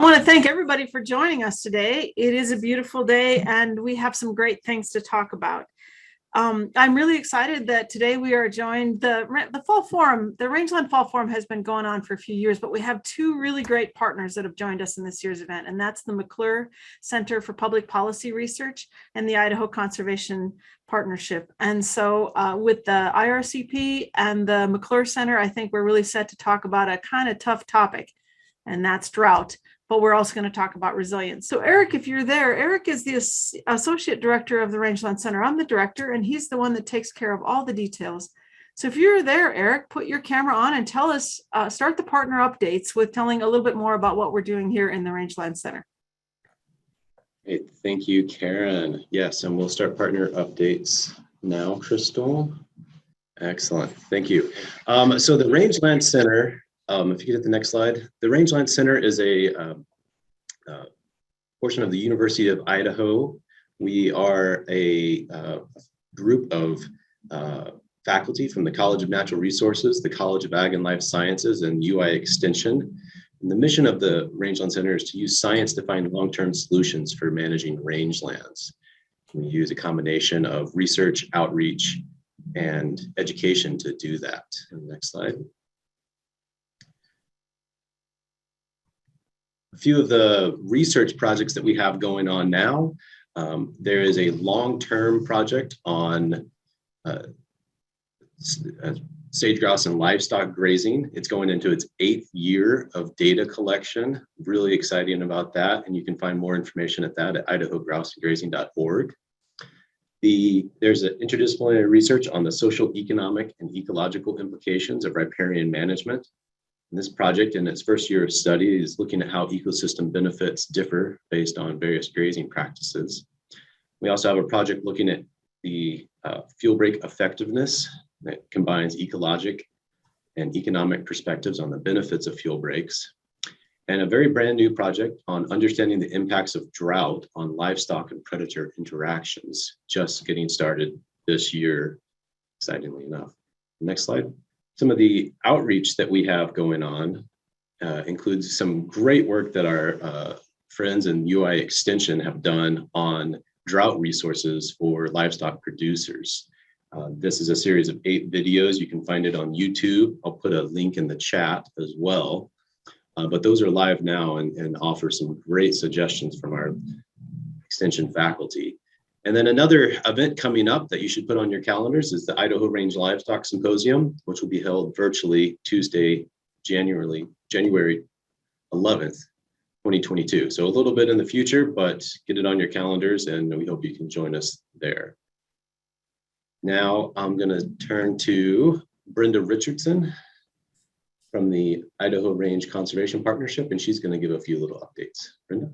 I want to thank everybody for joining us today. It is a beautiful day and we have some great things to talk about. I'm really excited that today we are joined, the Fall Forum, the Rangeland Fall Forum has been going on for a few years, but we have two really great partners that have joined us in this year's event, and that's the McClure Center for Public Policy Research and the Idaho Conservation Partnership. And so with the IRCP and the McClure Center, I think we're really set to talk about a kind of tough topic, and that's drought. But we're also going to talk about resilience. So Eric, if you're there, Eric is the Associate Director of the Rangeland Center. I'm the director, and he's the one that takes care of all the details. So if you're there, Eric, put your camera on and tell us, start the partner updates with telling a little bit more about what we're doing here in the Rangeland Center. Great. Thank you, Karen. Yes, and we'll start partner updates now, Crystal. Excellent. Thank you. So the Rangeland Center, if you get to the next slide, the Rangeland Center is a portion of the University of Idaho. We are a group of faculty from the College of Natural Resources, the College of Ag and Life Sciences, and UI Extension. And the mission of the Rangeland Center is to use science to find long-term solutions for managing rangelands. We use a combination of research, outreach, and education to do that. Next slide. A few of the research projects that we have going on now. There is a long-term project on sage grouse and livestock grazing. It's going into its 8th year of data collection. Really exciting about that. And you can find more information at that at idahogrouseandgrazing.org. There's an interdisciplinary research on the social, economic, and ecological implications of riparian management. And this project, in its first year of study, is looking at how ecosystem benefits differ based on various grazing practices. We also have a project looking at the fuel break effectiveness that combines ecologic and economic perspectives on the benefits of fuel breaks. And a very brand new project on understanding the impacts of drought on livestock and predator interactions, just getting started this year, excitingly enough. Next slide. Some of the outreach that we have going on includes some great work that our friends in UI Extension have done on drought resources for livestock producers. This is a series of 8 videos. You can find it on YouTube. I'll put a link in the chat as well. But those are live now and offer some great suggestions from our Extension faculty. And then another event coming up that you should put on your calendars is the Idaho Range Livestock Symposium, which will be held virtually Tuesday, January 11th, 2022. So a little bit in the future, but get it on your calendars and we hope you can join us there. Now I'm going to turn to Brenda Richardson from the Idaho Range Conservation Partnership, and she's going to give a few little updates. Brenda?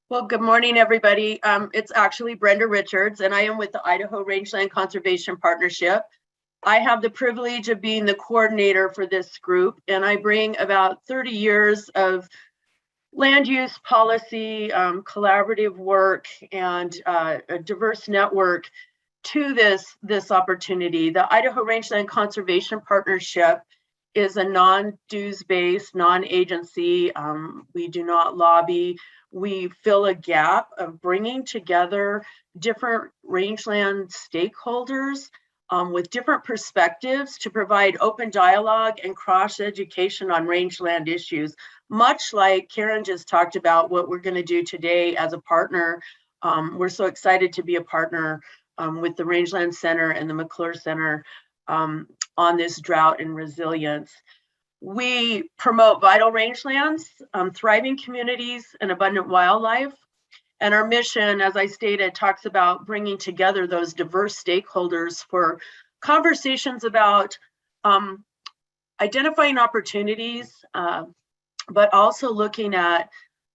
Well, good morning, everybody. It's actually Brenda Richards, and I am with the Idaho Rangeland Conservation Partnership. I have the privilege of being the coordinator for this group, and I bring about 30 years of land use policy, collaborative work, and a diverse network to this opportunity. The Idaho Rangeland Conservation Partnership is a non-dues-based, non-agency. We do not lobby. We fill a gap of bringing together different rangeland stakeholders with different perspectives to provide open dialogue and cross-education on rangeland issues, much like Karen just talked about what we're going to do today as a partner. We're so excited to be a partner with the Rangeland Center and the McClure Center on this drought and resilience. We promote vital rangelands, thriving communities, and abundant wildlife. And our mission, as I stated, talks about bringing together those diverse stakeholders for conversations about identifying opportunities, but also looking at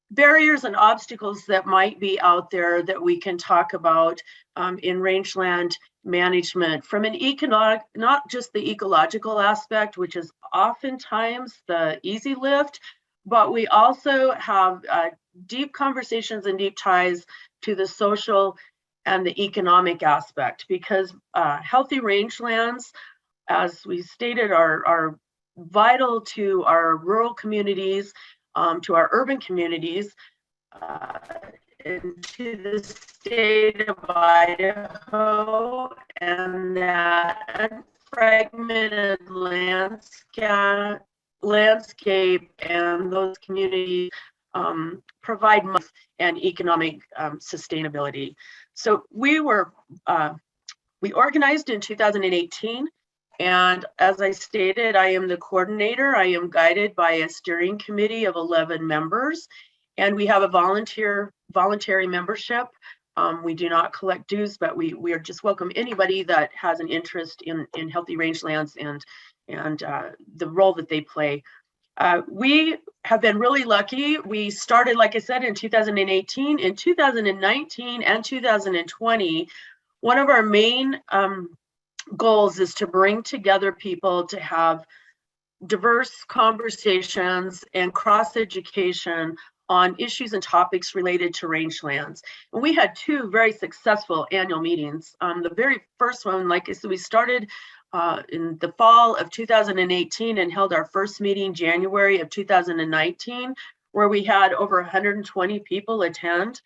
barriers and obstacles that might be out there that we can talk about in rangeland management from an economic, not just the ecological aspect, which is oftentimes the easy lift, but we also have deep conversations and deep ties to the social and the economic aspect, because healthy rangelands, as we stated, are vital to our rural communities, to our urban communities, into the state of Idaho, and that fragmented landscape and those communities provide and economic sustainability. So we organized in 2018, and as I stated, I am the coordinator. I am guided by a steering committee of 11 members, and we have a voluntary membership. We do not collect dues, but we are just welcome anybody that has an interest in healthy rangelands and the role that they play. We have been really lucky. We started, like I said, in 2018. In 2019 and 2020, one of our main goals is to bring together people to have diverse conversations and cross-education on issues and topics related to rangelands. And we had 2 very successful annual meetings. The very first one, like I said, we started in the fall of 2018 and held our first meeting January of 2019, where we had over 120 people attend.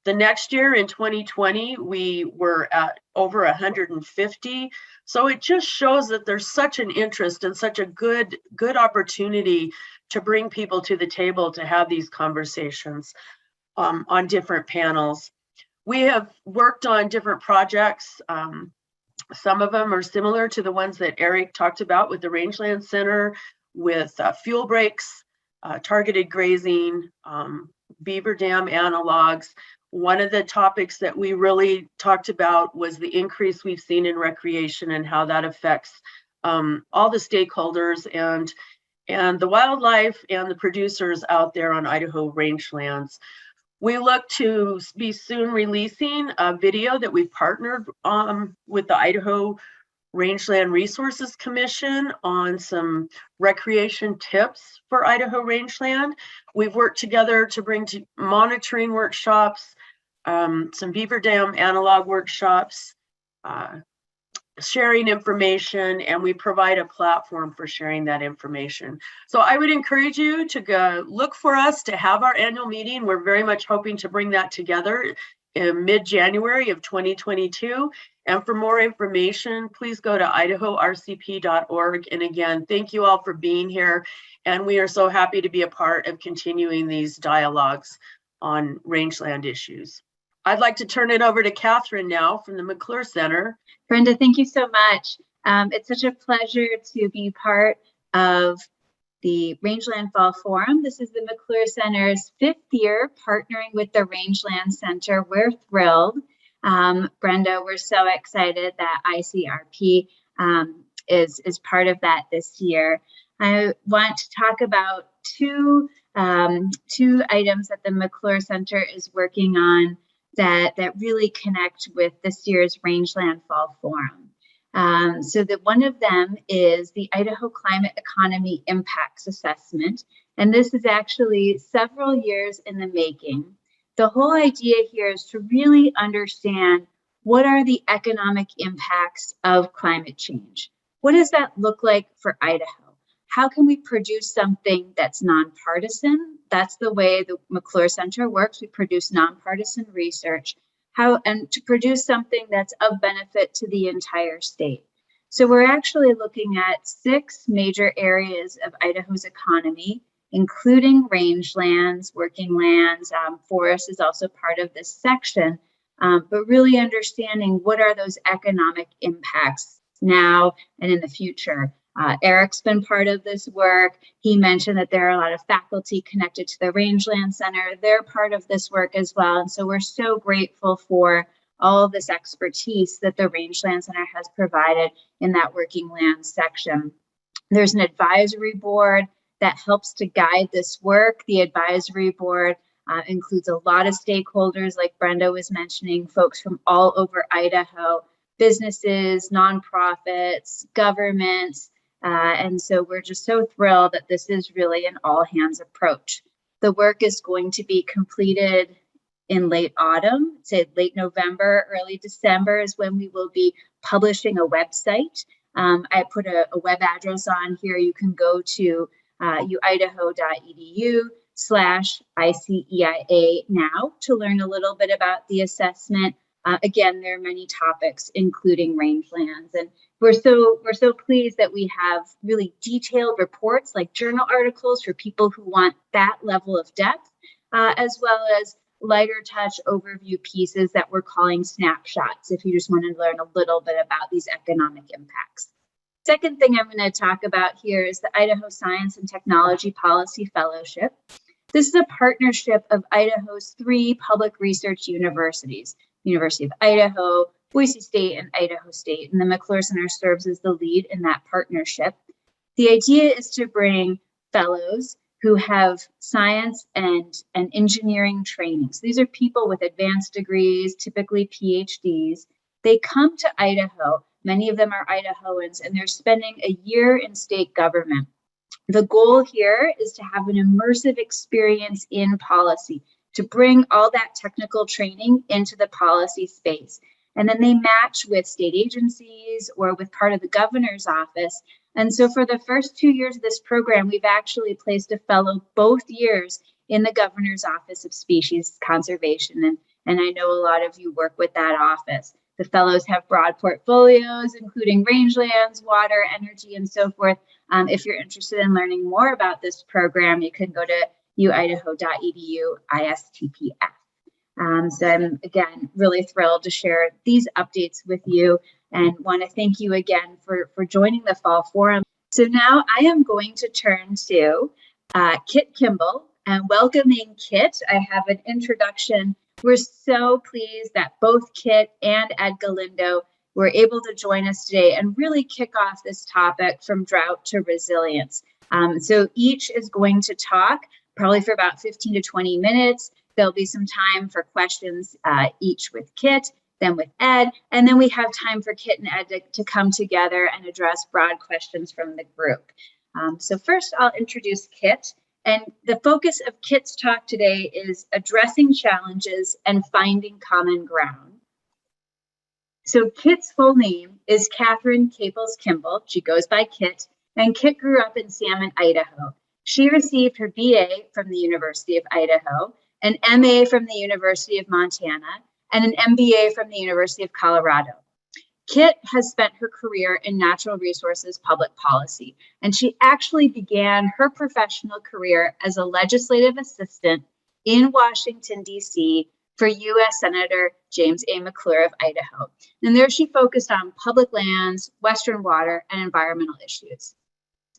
The next year in 2020, we were at over 150. So it just shows that there's such an interest and such a good opportunity to bring people to the table to have these conversations on different panels. We have worked on different projects. Some of them are similar to the ones that Eric talked about with the Rangeland Center, with fuel breaks, targeted grazing, beaver dam analogs. One of the topics that we really talked about was the increase we've seen in recreation and how that affects all the stakeholders and the wildlife and the producers out there on Idaho rangelands. We look to be soon releasing a video that we've partnered with the Idaho Rangeland Resources Commission on some recreation tips for Idaho rangeland. We've worked together to bring to monitoring workshops, some beaver dam analog workshops, sharing information, and we provide a platform for sharing that information. So I would encourage you to go look for us to have our annual meeting. We're very much hoping to bring that together in mid-January of 2022. And for more information, please go to idaho.rcp.org. And again, thank you all for being here. And we are so happy to be a part of continuing these dialogues on rangeland issues. I'd like to turn it over to Katherine now from the McClure Center. Brenda, thank you so much. It's such a pleasure to be part of the Rangeland Fall Forum. This is the McClure Center's 5th year partnering with the Rangeland Center. We're thrilled. Brenda, we're so excited that ICRP is part of that this year. I want to talk about two items that the McClure Center is working on that really connect with this year's Rangeland Fall Forum. So that one of them is the Idaho Climate Economy Impacts Assessment. And this is actually several years in the making. The whole idea here is to really understand what are the economic impacts of climate change? What does that look like for Idaho? How can we produce something that's nonpartisan? That's the way the McClure Center works. We produce nonpartisan research. And to produce something that's of benefit to the entire state. So we're actually looking at 6 major areas of Idaho's economy, including rangelands, working lands. Forest is also part of this section, but really understanding what are those economic impacts now and in the future. Eric's been part of this work. He mentioned that there are a lot of faculty connected to the Rangeland Center. They're part of this work as well. And so we're so grateful for all of this expertise that the Rangeland Center has provided in that working land section. There's an advisory board that helps to guide this work. The advisory board includes a lot of stakeholders, like Brenda was mentioning, folks from all over Idaho, businesses, nonprofits, governments. And so we're just so thrilled that this is really an all-hands approach. The work is going to be completed in late autumn, say late November, early December is when we will be publishing a website I put a web address on here. You can go to uidaho.edu/ICEIA now to learn a little bit about the assessment. Again, there are many topics, including rangelands, and we're so pleased that we have really detailed reports like journal articles for people who want that level of depth, as well as lighter touch overview pieces that we're calling snapshots if you just want to learn a little bit about these economic impacts. Second thing I'm going to talk about here is the Idaho Science and Technology Policy Fellowship. This is a partnership of Idaho's 3 public research universities, University of Idaho, Boise State, and Idaho State, and the McClure Center serves as the lead in that partnership. The idea is to bring fellows who have science and engineering training. So these are people with advanced degrees, typically PhDs. They come to Idaho. Many of them are Idahoans, and they're spending a year in state government. The goal here is to have an immersive experience in policy, to bring all that technical training into the policy space. And then they match with state agencies or with part of the governor's office. And so for the first 2 years of this program, we've actually placed a fellow both years in the governor's office of species conservation. And I know a lot of you work with that office. The fellows have broad portfolios, including rangelands, water, energy, and so forth. If you're interested in learning more about this program, you can go to uidaho.edu/ISTPF. So I'm, again, really thrilled to share these updates with you and want to thank you again for joining the Fall Forum. So now I am going to turn to Kit Kimball, and welcoming Kit, I have an introduction. We're so pleased that both Kit and Ed Galindo were able to join us today and really kick off this topic from drought to resilience. So each is going to talk probably for about 15 to 20 minutes. There'll be some time for questions, each with Kit, then with Ed, and then we have time for Kit and Ed to come together and address broad questions from the group. So first I'll introduce Kit, and the focus of Kit's talk today is addressing challenges and finding common ground. So Kit's full name is Katherine Himes Kimball. She goes by Kit, and Kit grew up in Salmon, Idaho. She received her BA from the University of Idaho, an MA from the University of Montana, and an MBA from the University of Colorado. Kit has spent her career in natural resources public policy, and she actually began her professional career as a legislative assistant in Washington, D.C. for U.S. Senator James A. McClure of Idaho. And there she focused on public lands, Western water, and environmental issues.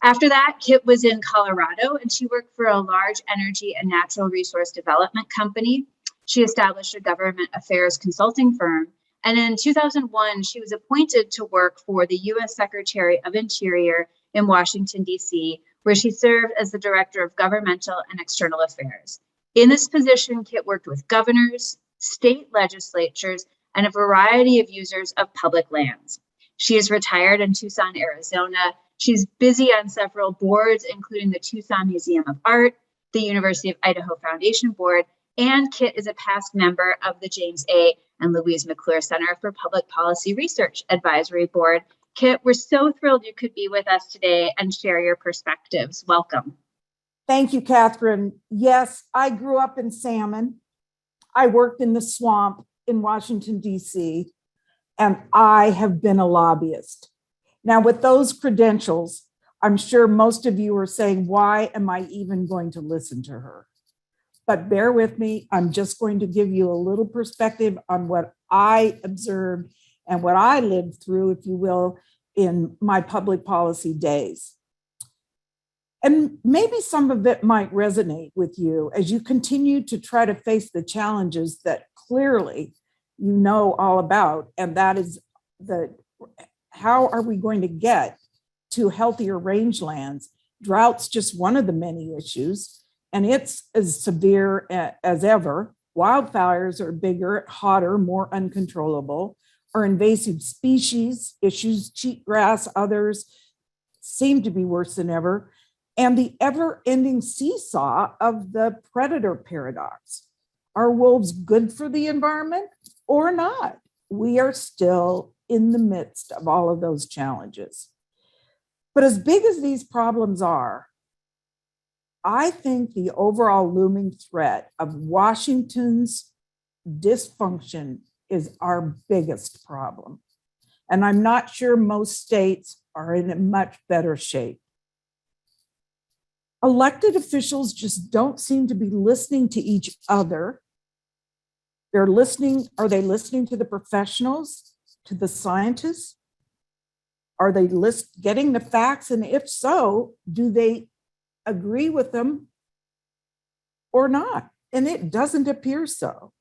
After that, Kit was in Colorado, and she worked for a large energy and natural resource development company. She established a government affairs consulting firm. And in 2001, she was appointed to work for the U.S. Secretary of Interior in Washington, D.C., where she served as the Director of Governmental and External Affairs. In this position, Kit worked with governors, state legislatures, and a variety of users of public lands. She is retired in Tucson, Arizona. She's busy on several boards, including the Tucson Museum of Art, the University of Idaho Foundation Board, and Kit is a past member of the James A. and Louise McClure Center for Public Policy Research Advisory Board. Kit, we're so thrilled you could be with us today and share your perspectives. Welcome. Thank you, Catherine. Yes, I grew up in Salmon. I worked in the swamp in Washington, D.C., and I have been a lobbyist. Now, with those credentials, I'm sure most of you are saying, why am I even going to listen to her? But bear with me, I'm just going to give you a little perspective on what I observed and what I lived through, if you will, in my public policy days. And maybe some of it might resonate with you as you continue to try to face the challenges that clearly you know all about, and that is how are we going to get to healthier rangelands? Drought's just one of the many issues, and it's as severe as ever. Wildfires are bigger, hotter, more uncontrollable. Our invasive species issues, cheatgrass, others seem to be worse than ever. And the ever-ending seesaw of the predator paradox. Are wolves good for the environment or not? we are still in the midst of all of those challenges. But as big as these problems are, I think the overall looming threat of Washington's dysfunction is our biggest problem. And I'm not sure most states are in a much better shape. Elected officials just don't seem to be listening to each other. Are they listening to the professionals, to the scientists? Are they getting the facts? And if so, do they agree with them or not? And it doesn't appear so.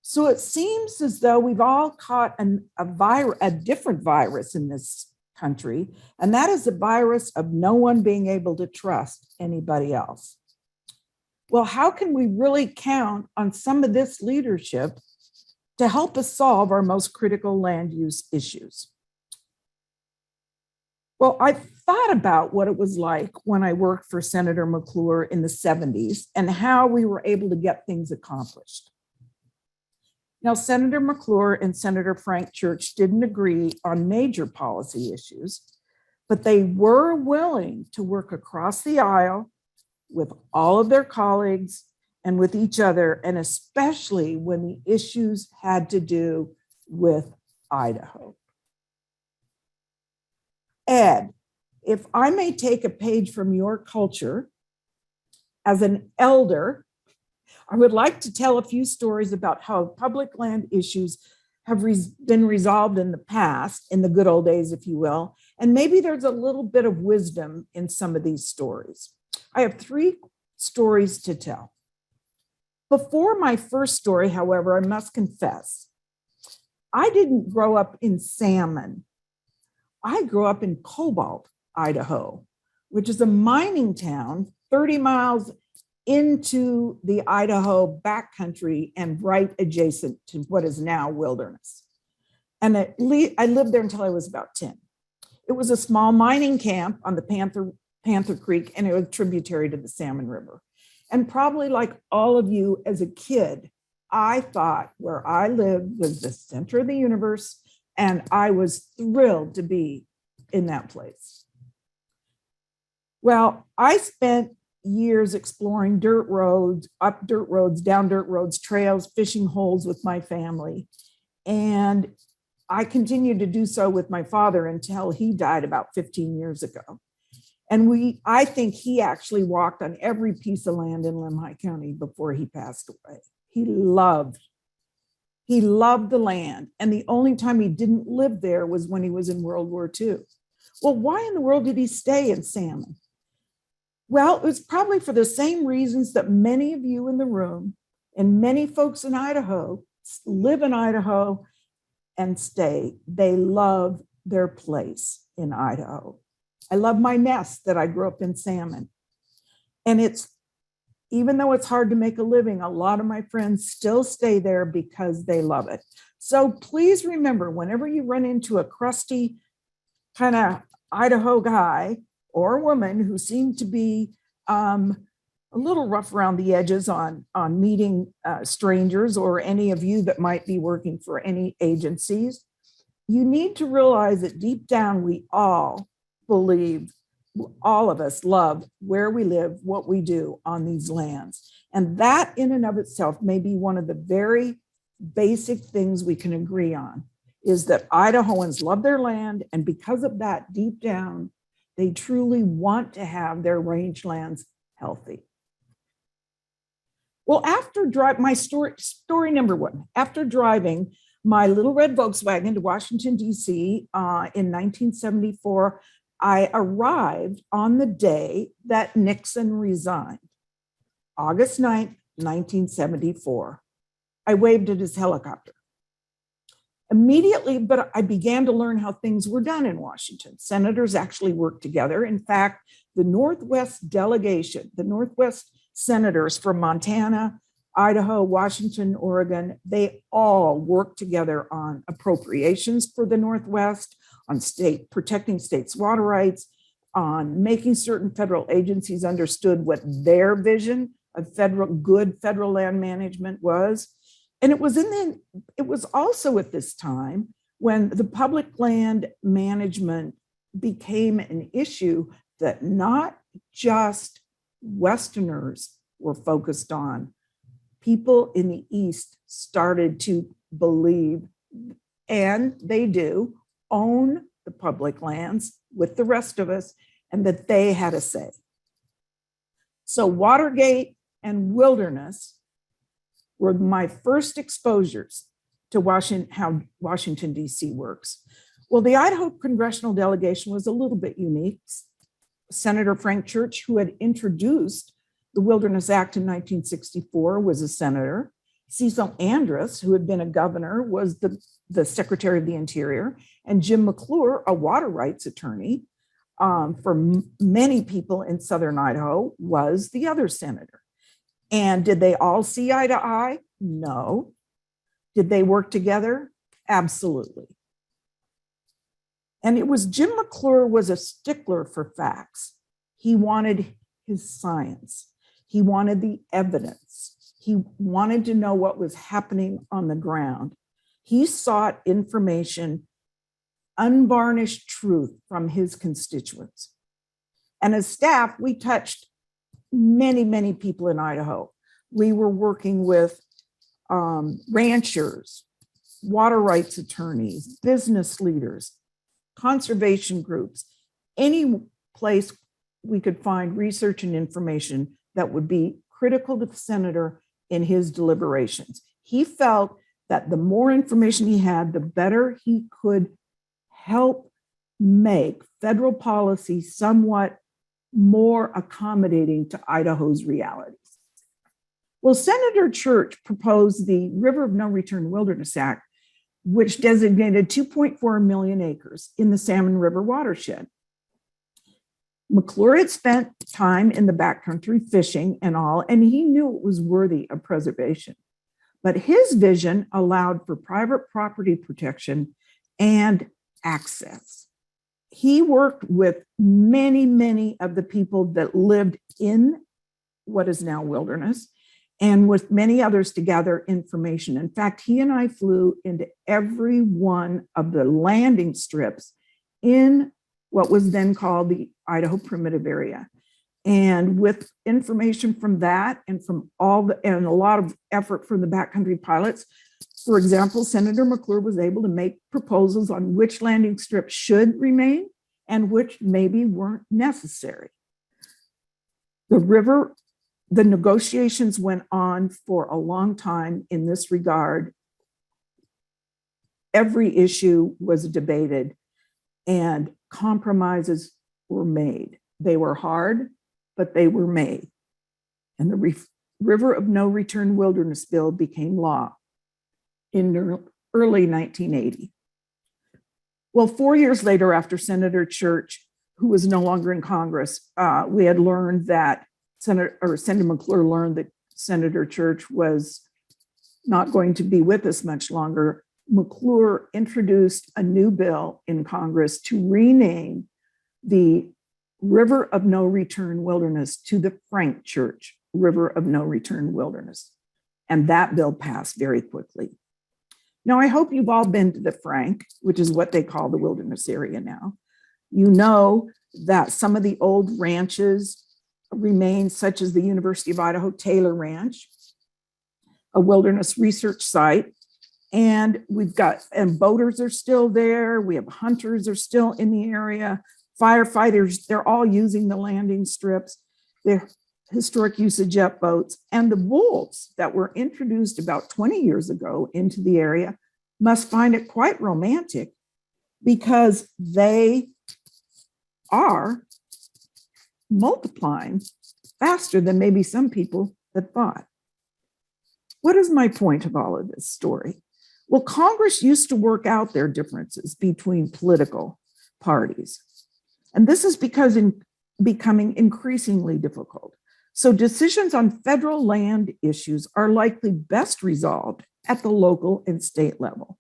So it seems as though we've all caught a different virus in this country, and that is the virus of no one being able to trust anybody else. Well, how can we really count on some of this leadership to help us solve our most critical land use issues? Well, I thought about what it was like when I worked for Senator McClure in the 70s and how we were able to get things accomplished. Now, Senator McClure and Senator Frank Church didn't agree on major policy issues, but they were willing to work across the aisle with all of their colleagues and with each other, and especially when the issues had to do with Idaho. Ed, if I may take a page from your culture, as an elder, I would like to tell a few stories about how public land issues have been resolved in the past, in the good old days, if you will, and maybe there's a little bit of wisdom in some of these stories. I have 3 stories to tell. Before my first story, however, I must confess, I didn't grow up in Salmon. I grew up in Cobalt, Idaho, which is a mining town 30 miles into the Idaho backcountry and right adjacent to what is now wilderness. And I lived there until I was about 10. It was a small mining camp on the Panther Creek, and it was tributary to the Salmon River. And probably like all of you as a kid, I thought where I lived was the center of the universe, and I was thrilled to be in that place. Well, I spent years exploring dirt roads, up dirt roads, down dirt roads, trails, fishing holes with my family. And I continued to do so with my father until he died about 15 years ago. And I think he actually walked on every piece of land in Lemhi County before he passed away. He loved the land. And the only time he didn't live there was when he was in World War II. Well, why in the world did he stay in Salmon? Well, it was probably for the same reasons that many of you in the room and many folks in Idaho live in Idaho and stay. They love their place in Idaho. I love my nest that I grew up in Salmon. And even though it's hard to make a living, a lot of my friends still stay there because they love it. So please remember, whenever you run into a crusty kind of Idaho guy or woman who seem to be a little rough around the edges on meeting strangers, or any of you that might be working for any agencies, you need to realize that deep down we all believe, all of us love where we live, what we do on these lands. And that in and of itself may be one of the very basic things we can agree on, is that Idahoans love their land. And because of that, deep down, they truly want to have their rangelands healthy. Well, my story number 1, after driving my little red Volkswagen to Washington, D.C. In 1974, I arrived on the day that Nixon resigned, August 9th, 1974. I waved at his helicopter. Immediately, but I began to learn how things were done in Washington. Senators actually worked together. In fact, the Northwest delegation, the Northwest senators from Montana, Idaho, Washington, Oregon, they all worked together on appropriations for the Northwest, on protecting states' water rights, on making certain federal agencies understood what their vision of good federal land management was. And it was also at this time when the public land management became an issue that not just Westerners were focused on. People in the East started to believe, and they do, own the public lands with the rest of us, and that they had a say. So Watergate and wilderness were my first exposures to how Washington, D.C. works. Well, the Idaho congressional delegation was a little bit unique. Senator Frank Church, who had introduced the Wilderness Act in 1964, was a senator. Cecil Andrus, who had been a governor, was the Secretary of the Interior. And Jim McClure, a water rights attorney for many people in Southern Idaho, was the other senator. And did they all see eye to eye? No. Did they work together? Absolutely. And it was Jim McClure was a stickler for facts. He wanted his science. He wanted the evidence. He wanted to know what was happening on the ground. He sought information, unvarnished truth from his constituents. And as staff, we touched many, many people in Idaho. We were working with ranchers, water rights attorneys, business leaders, conservation groups, any place we could find research and information that would be critical to the senator in his deliberations. He felt that the more information he had, the better he could help make federal policy somewhat more accommodating to Idaho's realities. Well, Senator Church proposed the River of No Return Wilderness Act, which designated 2.4 million acres in the Salmon River watershed. McClure had spent time in the backcountry fishing and all, and he knew it was worthy of preservation. But his vision allowed for private property protection and access. He worked with many, many of the people that lived in what is now wilderness, and with many others to gather information. In fact, he and I flew into every one of the landing strips in what was then called the Idaho Primitive Area. And with information from that and from and a lot of effort from the backcountry pilots, for example, Senator McClure was able to make proposals on which landing strips should remain and which maybe weren't necessary. The negotiations went on for a long time in this regard. Every issue was debated and compromises were made. They were hard, but they were made. And the River of No Return Wilderness Bill became law in early 1980. Well, 4 years later, after Senator Church, who was no longer in Congress, we had learned that Senator McClure learned that Senator Church was not going to be with us much longer. McClure introduced a new bill in Congress to rename the River of No Return Wilderness to the Frank Church River of No Return Wilderness. And that bill passed very quickly. Now, I hope you've all been to the Frank, which is what they call the wilderness area now. You know that some of the old ranches remain, such as the University of Idaho Taylor Ranch, a wilderness research site. And boaters are still there. We have hunters are still in the area. Firefighters, they're all using the landing strips. They're historic use of jet boats. And the wolves that were introduced about 20 years ago into the area must find it quite romantic because they are multiplying faster than maybe some people had thought. What is my point of all of this story? Well, Congress used to work out their differences between political parties. And this is becoming increasingly difficult. So decisions on federal land issues are likely best resolved at the local and state level,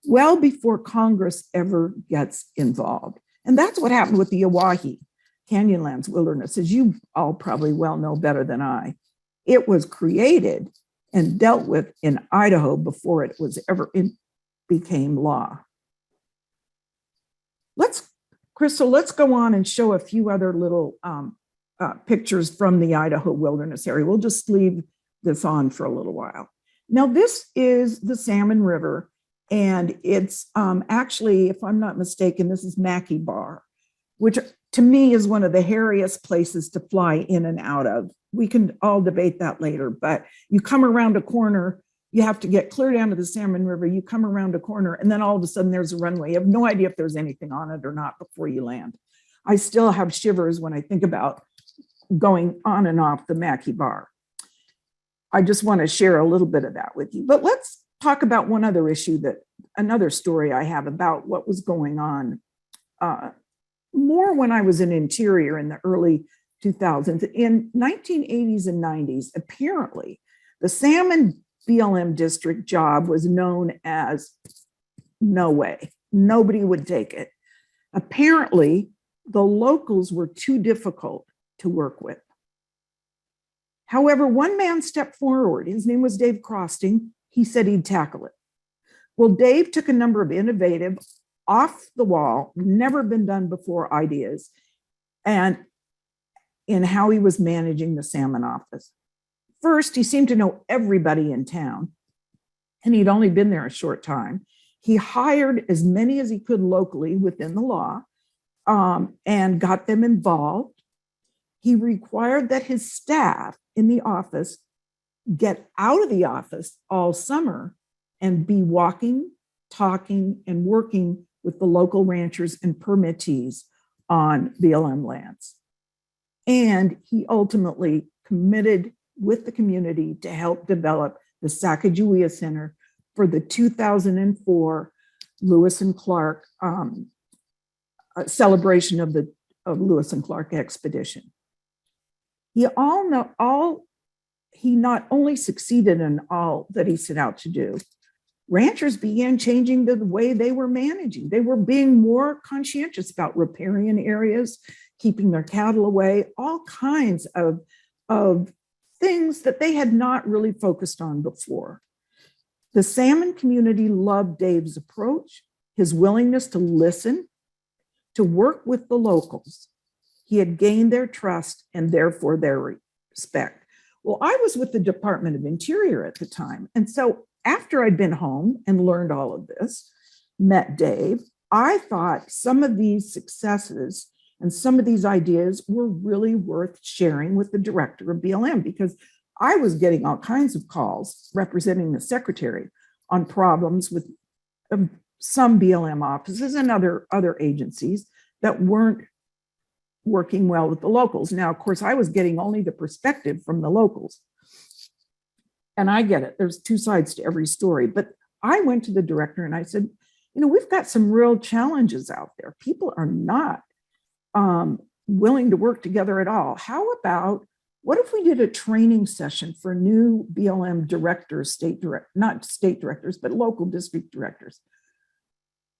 well before Congress ever gets involved. And that's what happened with the Oahe Canyonlands Wilderness, as you all probably well know better than I. It was created and dealt with in Idaho before it was ever became law. Crystal, let's go on and show a few other little pictures from the Idaho wilderness area. We'll just leave this on for a little while. Now, this is the Salmon River, and it's actually, if I'm not mistaken, this is Mackay Bar, which to me is one of the hairiest places to fly in and out of. We can all debate that later, but you come around a corner, you have to get clear down to the Salmon River, you come around a corner, and then all of a sudden there's a runway. You have no idea if there's anything on it or not before you land. I still have shivers when I think about going on and off the Mackay Bar. I just want to share a little bit of that with you. But let's talk about one other issue, another story I have about what was going on more when I was in Interior in the early 2000s. In 1980s and 90s, apparently the Salmon BLM district job was known as no way. Nobody would take it. Apparently, the locals were too difficult to work with. However, one man stepped forward. His name was Dave Crosting. He said he'd tackle it. Well, Dave took a number of innovative, off the wall, never been done before ideas, and in how he was managing the salmon office. First, he seemed to know everybody in town, and he'd only been there a short time. He hired as many as he could locally within the law and got them involved. He required that his staff in the office get out of the office all summer and be walking, talking, and working with the local ranchers and permittees on BLM lands. And he ultimately committed with the community to help develop the Sacagawea Center for the 2004 Lewis and Clark celebration of the Lewis and Clark expedition. He not only succeeded in all that he set out to do, ranchers began changing the way they were managing. They were being more conscientious about riparian areas, keeping their cattle away, all kinds of things that they had not really focused on before. The salmon community loved Dave's approach, his willingness to listen, to work with the locals. He had gained their trust and therefore their respect. Well, I was with the Department of Interior at the time. And so after I'd been home and learned all of this, met Dave, I thought some of these successes and some of these ideas were really worth sharing with the director of BLM, because I was getting all kinds of calls representing the secretary on problems with some BLM offices and other agencies that weren't working well with the locals. Now, of course, I was getting only the perspective from the locals. And I get it. There's two sides to every story. But I went to the director and I said, we've got some real challenges out there. People are not willing to work together at all. How about, what if we did a training session for new BLM directors, not state directors, but local district directors,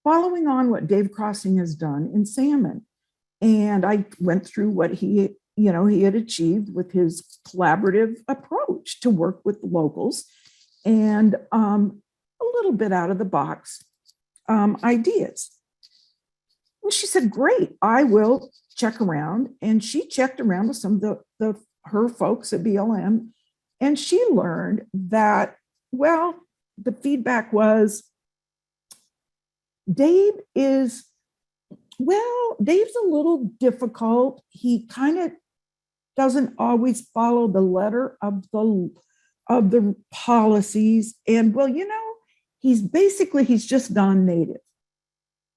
following on what Dave Crossing has done in salmon. And I went through what he had achieved with his collaborative approach to work with the locals and a little bit out of the box ideas. And she said, great, I will check around. And she checked around with some of her folks at BLM. And she learned that, well, the feedback was, Dave's a little difficult. He kind of doesn't always follow the letter of the policies. And he's just gone native.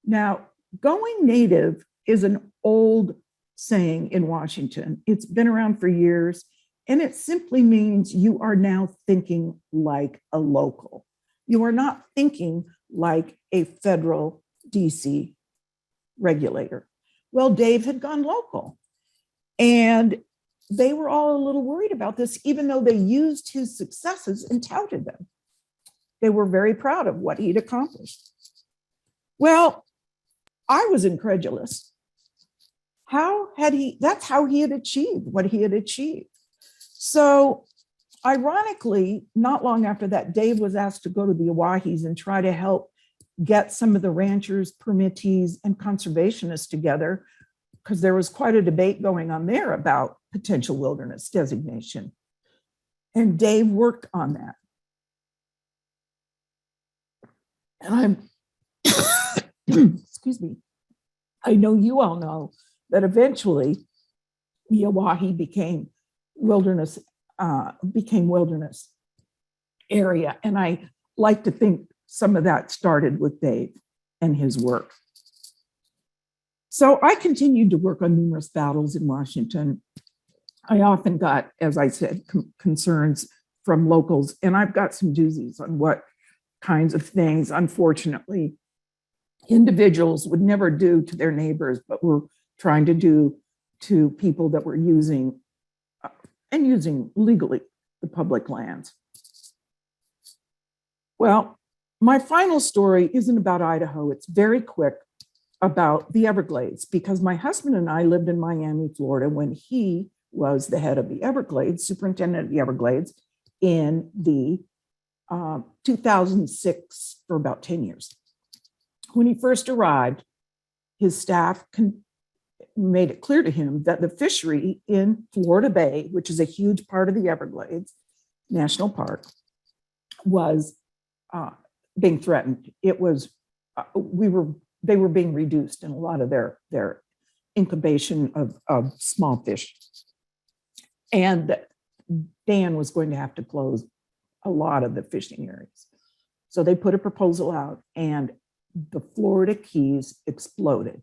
Now, going native is an old saying in Washington. It's been around for years, and it simply means you are now thinking like a local. You are not thinking like a federal DC regulator. Well, Dave had gone local, and they were all a little worried about this, even though they used his successes and touted them. They were very proud of what he'd accomplished. Well, I was incredulous. That's how he had achieved what he had achieved. So Ironically, not long after that, Dave was asked to go to the Owahis and try to help get some of the ranchers, permittees, and conservationists together, because there was quite a debate going on there about potential wilderness designation. And Dave worked on that. And excuse me, I know you all know that eventually the Oahe became wilderness area. And I like to think some of that started with Dave and his work. So I continued to work on numerous battles in Washington. I often got, as I said, concerns from locals, and I've got some doozies on what kinds of things, unfortunately, individuals would never do to their neighbors, but were trying to do to people that were using legally the public lands. Well, my final story isn't about Idaho. It's very quick about the Everglades, because my husband and I lived in Miami, Florida, when he was the head of the Everglades, superintendent of the Everglades, in the 2006 for about 10 years. When he first arrived, his staff made it clear to him that the fishery in Florida Bay, which is a huge part of the Everglades National Park, was being threatened. It was, they were being reduced in a lot of their incubation of small fish. And Dan was going to have to close a lot of the fishing areas. So they put a proposal out, and the Florida Keys exploded.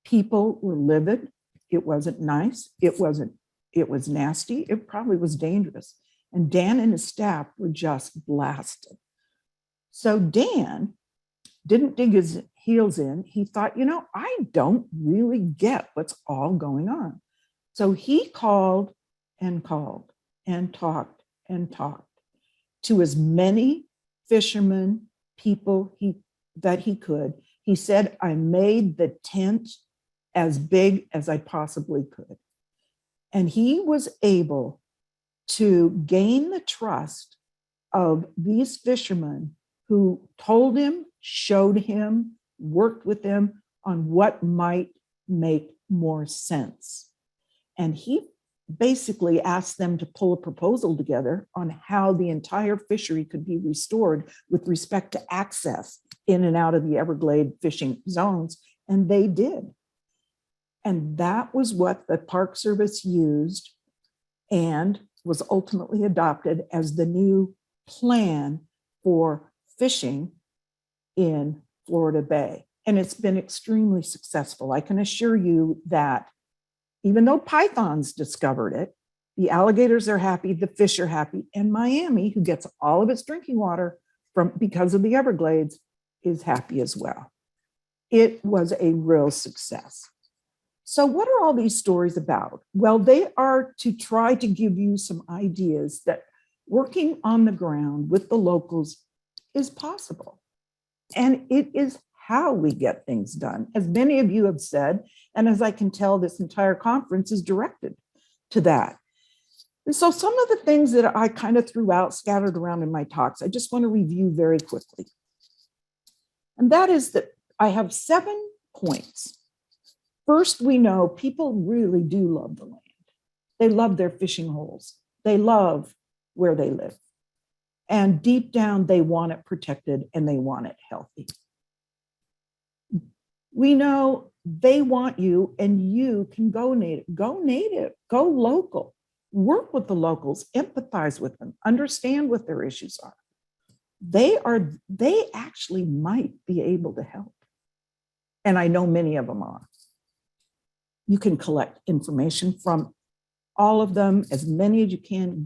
People were livid. It wasn't nice. It was nasty. It probably was dangerous. And Dan and his staff were just blasted. So Dan didn't dig his heels in. He thought, I don't really get what's all going on. So he called and talked to as many fishermen, people that he could. He said, I made the tent as big as I possibly could. And he was able to gain the trust of these fishermen who told him, showed him, worked with him on what might make more sense. And he basically asked them to pull a proposal together on how the entire fishery could be restored with respect to access in and out of the Everglade fishing zones, and they did. And that was what the Park Service used and was ultimately adopted as the new plan for fishing in Florida Bay. And it's been extremely successful. I can assure you that even though pythons discovered it, the alligators are happy, the fish are happy, and Miami, who gets all of its drinking water because of the Everglades, is happy as well. It was a real success. So what are all these stories about? Well, they are to try to give you some ideas that working on the ground with the locals is possible. And it is how we get things done, as many of you have said, and as I can tell, this entire conference is directed to that. And so some of the things that I kind of threw out, scattered around in my talks, I just want to review very quickly. And that is that I have 7 points. First, we know people really do love the land. They love their fishing holes. They love where they live. And deep down, they want it protected and they want it healthy. We know they want you, and you can go native, go local, work with the locals, empathize with them, understand what their issues are. They actually might be able to help. And I know many of them are. You can collect information from all of them, as many as you can.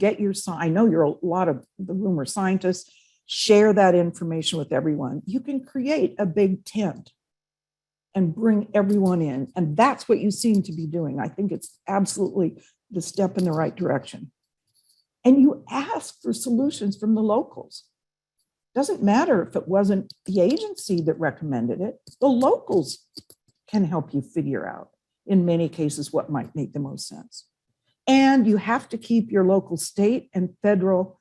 I know you're a lot of the room are scientists. Share that information with everyone. You can create a big tent and bring everyone in. And that's what you seem to be doing. I think it's absolutely the step in the right direction. And you ask for solutions from the locals. Doesn't matter if it wasn't the agency that recommended it, the locals can help you figure out, in many cases, what might make the most sense. And you have to keep your local, state, and federal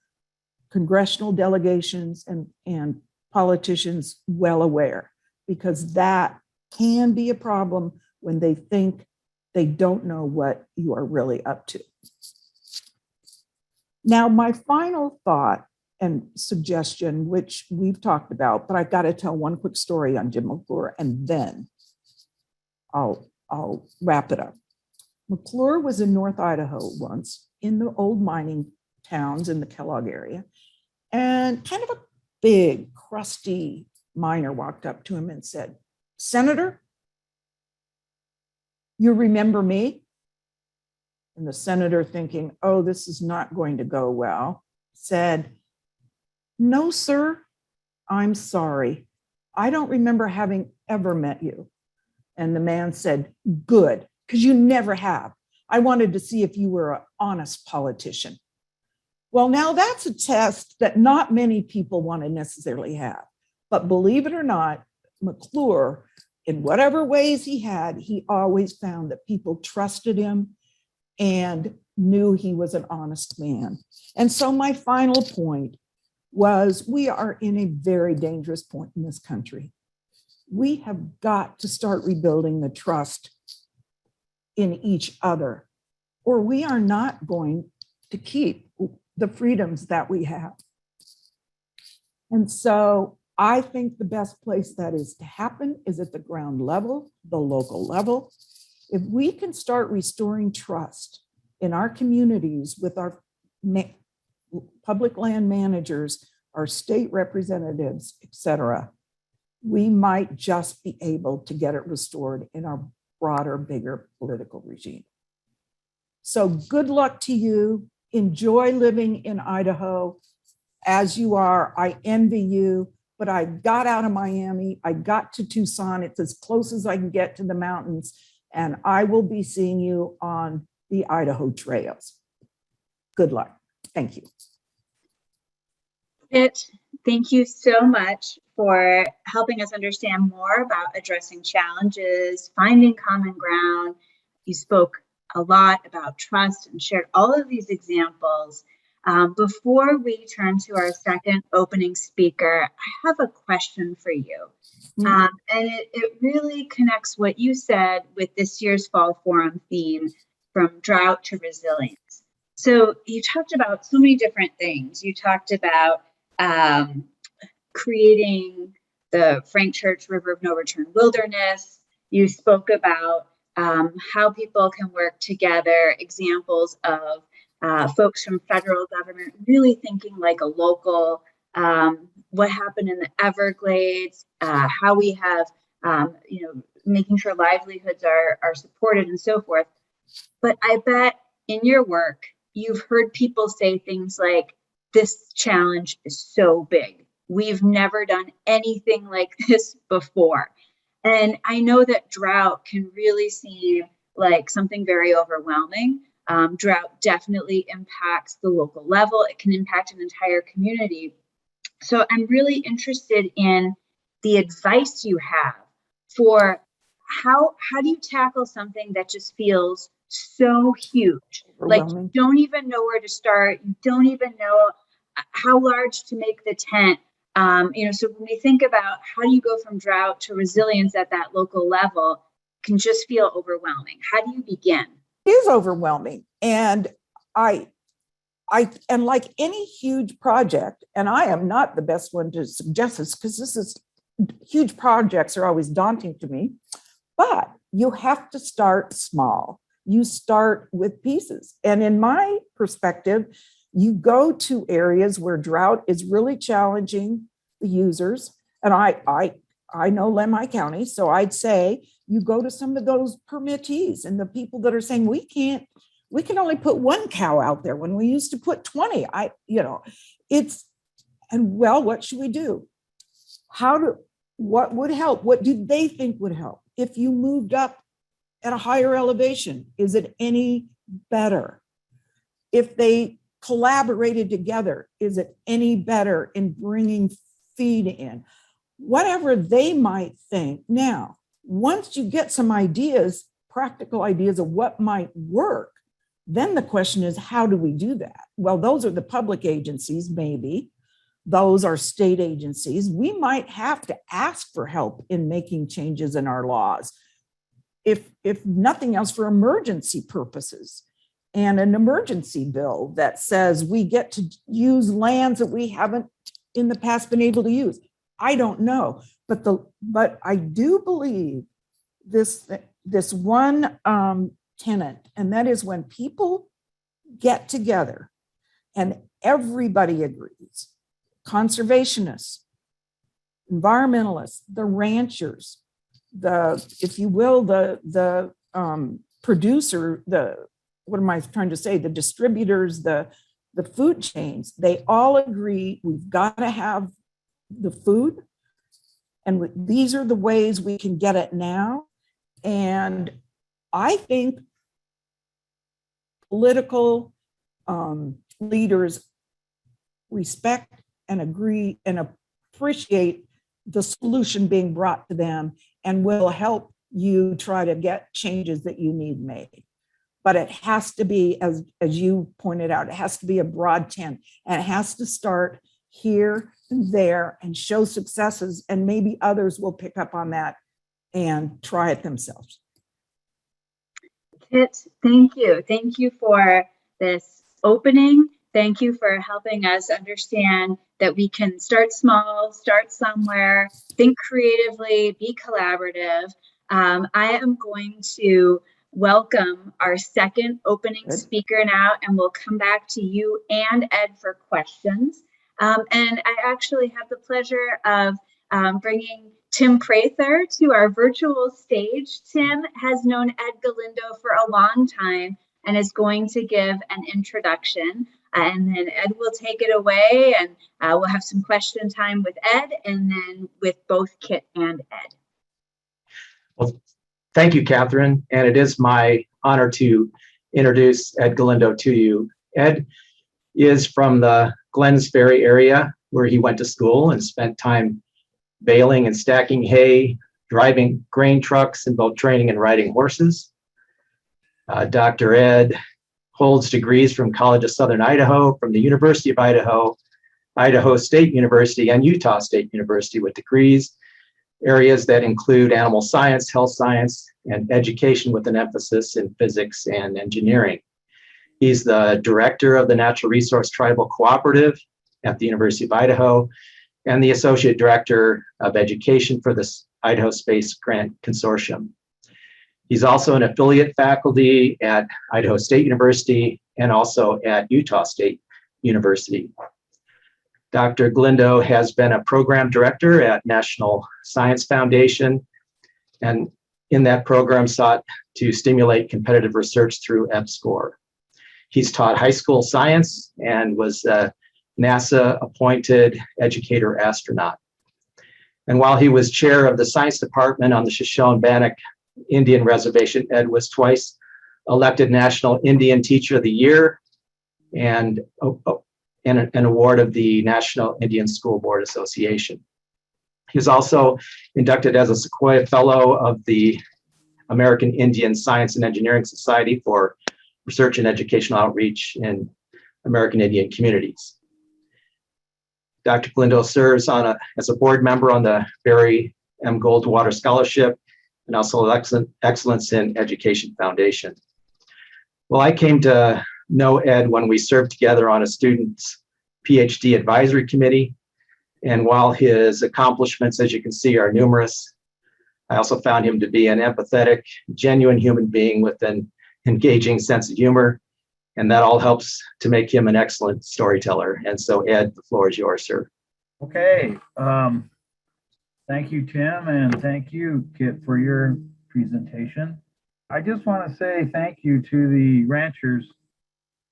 congressional delegations and politicians well aware, because that can be a problem when they think they don't know what you are really up to. Now, my final thought and suggestion, which we've talked about, but I've got to tell one quick story on Jim McClure, and then I'll wrap it up. McClure was in North Idaho once, in the old mining towns in the Kellogg area, and kind of a big, crusty miner walked up to him and said, "Senator, you remember me?" And the senator, thinking, oh, this is not going to go well, said, "No, sir, I'm sorry. I don't remember having ever met you." And the man said, "Good, because you never have. I wanted to see if you were an honest politician." Well, now that's a test that not many people want to necessarily have. But believe it or not, McClure, in whatever ways he had, he always found that people trusted him and knew he was an honest man. And so my final point was, we are in a very dangerous point in this country. We have got to start rebuilding the trust in each other, or we are not going to keep the freedoms that we have. And so I think the best place that is to happen is at the ground level, the local level. If we can start restoring trust in our communities with our public land managers, our state representatives, et cetera, we might just be able to get it restored in our broader, bigger political regime. So good luck to you. Enjoy living in Idaho as you are. I envy you, but I got out of Miami. I got to Tucson. It's as close as I can get to the mountains, and I will be seeing you on the Idaho trails. Good luck. Thank you. Thank you so much for helping us understand more about addressing challenges, finding common ground. You spoke a lot about trust and shared all of these examples. Before we turn to our second opening speaker, I have a question for you. And it really connects what you said with this year's Fall Forum theme, from drought to resilience. So you talked about so many different things. You talked about creating the Frank Church River of No Return Wilderness. You spoke about how people can work together, examples of folks from federal government really thinking like a local, what happened in the Everglades, how we have, making sure livelihoods are supported and so forth. But I bet in your work, you've heard people say things like, this challenge is so big. We've never done anything like this before. And I know that drought can really seem like something very overwhelming. Drought definitely impacts the local level. It can impact an entire community. So I'm really interested in the advice you have for how do you tackle something that just feels so huge? Like you don't even know where to start. You don't even know how large to make the tent. So when we think about how do you go from drought to resilience at that local level, it can just feel overwhelming. How do you begin? It is overwhelming. And I like any huge project, and I am not the best one to suggest this because huge projects are always daunting to me, but you have to start small. You start with pieces. And in my perspective, you go to areas where drought is really challenging the users. And I know Lemhi County, so I'd say you go to some of those permittees and the people that are saying, we can only put one cow out there when we used to put 20. What should we do? What would help? What do they think would help? If you moved up at a higher elevation, is it any better? If they collaborated together, is it any better in bringing feed in? Whatever they might think. Now, once you get some ideas, practical ideas of what might work, Then the question is, how do we do that? Well, those are the public agencies, maybe. Those are state agencies. We might have to ask for help in making changes in our laws, if nothing else, for emergency purposes. And an emergency bill that says we get to use lands that we haven't in the past been able to use. I don't know, but I do believe this one tenet, and that is when people get together and everybody agrees, conservationists, environmentalists, the ranchers, if you will, the producer, what am I trying to say? The distributors, the food chains, they all agree we've got to have the food. And these are the ways we can get it now. And I think political leaders respect and agree and appreciate the solution being brought to them and will help you try to get changes that you need made. But it has to be, as you pointed out, it has to be a broad tent, and it has to start here and there and show successes, and maybe others will pick up on that and try it themselves. Kit, thank you. Thank you for this opening. Thank you for helping us understand that we can start small, start somewhere, think creatively, be collaborative. I am going to welcome our second opening speaker now, and we'll come back to you and Ed for questions. And I actually have the pleasure of bringing Tim Prather to our virtual stage. Tim has known Ed Galindo for a long time and is going to give an introduction. And then Ed will take it away, and we'll have some question time with Ed, and then with both Kit and Ed. Well, thank you, Katherine. And it is my honor to introduce Ed Galindo to you. Ed is from the Glens Ferry area, where he went to school and spent time baling and stacking hay, driving grain trucks, and both training and riding horses. Dr. Ed holds degrees from College of Southern Idaho, from the University of Idaho, Idaho State University, and Utah State University, with degrees areas that include animal science, health science, and education, with an emphasis in physics and engineering. He's the director of the Natural Resource Tribal Cooperative at the University of Idaho and the associate director of education for the Idaho Space Grant Consortium. He's also an affiliate faculty at Idaho State University and also at Utah State University. Dr. Glindo has been a program director at National Science Foundation, and in that program sought to stimulate competitive research through EPSCoR. He's taught high school science and was a NASA appointed educator astronaut. And while he was chair of the science department on the Shoshone-Bannock Indian Reservation, Ed was twice elected National Indian Teacher of the Year and an award of the National Indian School Board Association. He was also inducted as a Sequoia Fellow of the American Indian Science and Engineering Society for research and educational outreach in American Indian communities. Dr. Glindo serves as a board member on the Barry M. Goldwater Scholarship and also Excellence in Education Foundation. Well, I came to know Ed when we served together on a student's PhD advisory committee. And while his accomplishments, as you can see, are numerous, I also found him to be an empathetic, genuine human being with an engaging sense of humor. And that all helps to make him an excellent storyteller. And so, Ed, the floor is yours, sir. Okay. Thank you, Tim, and thank you, Kit, for your presentation. I just want to say thank you to the ranchers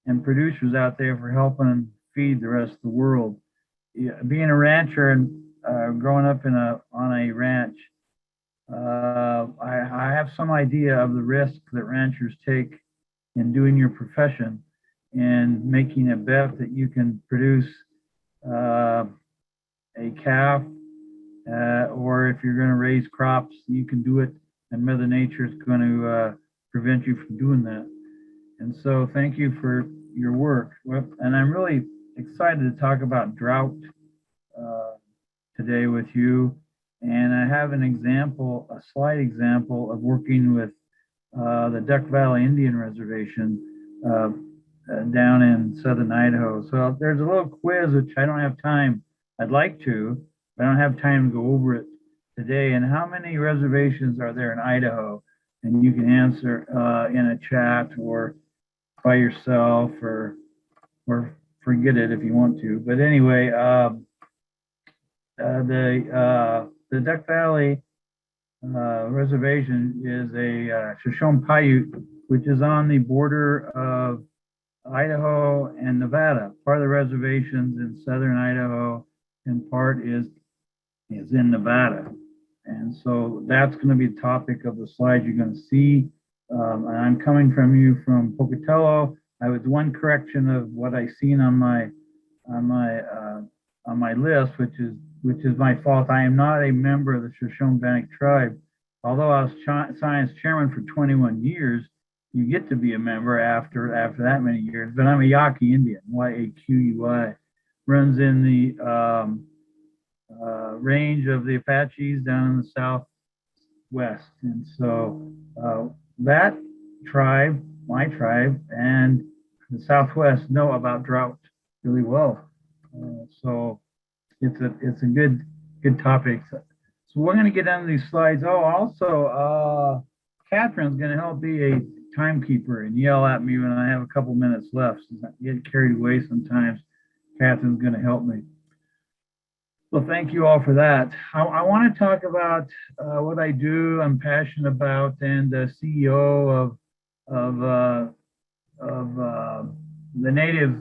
and producers out there for helping feed the rest of the world. Being a rancher and growing up on a ranch, I have some idea of the risk that ranchers take in doing your profession and making a bet that you can produce a calf, or if you're going to raise crops, you can do it, and Mother Nature is going to prevent you from doing that. And so thank you for your work. And I'm really excited to talk about drought today with you. And I have an example, a slide example of working with the Duck Valley Indian Reservation down in southern Idaho. So there's a little quiz, which I don't have time. I'd like to, but I don't have time to go over it today. And how many reservations are there in Idaho? And you can answer in a chat or by yourself or forget it if you want to. But anyway, the Duck Valley Reservation is a Shoshone-Paiute, which is on the border of Idaho and Nevada. Part of the reservations in southern Idaho and part is in Nevada. And so that's going to be the topic of the slide you're going to see. And I'm coming from you from Pocatello. I was one correction of what I seen on my list, which is my fault. I am not a member of the Shoshone-Bannock tribe. Although I was science chairman for 21 years, you get to be a member after that many years. But I'm a Yaqui Indian, Y-A-Q-U-I, runs in the range of the Apaches down in the southwest. And so that tribe, my tribe, and the Southwest know about drought really well. So it's a good topic. So we're going to get into these slides. Oh, also, Katherine's going to help be a timekeeper and yell at me when I have a couple minutes left. So I get carried away sometimes. Katherine's going to help me. Well, thank you all for that. I want to talk about what I do, I'm passionate about, and CEO of the Native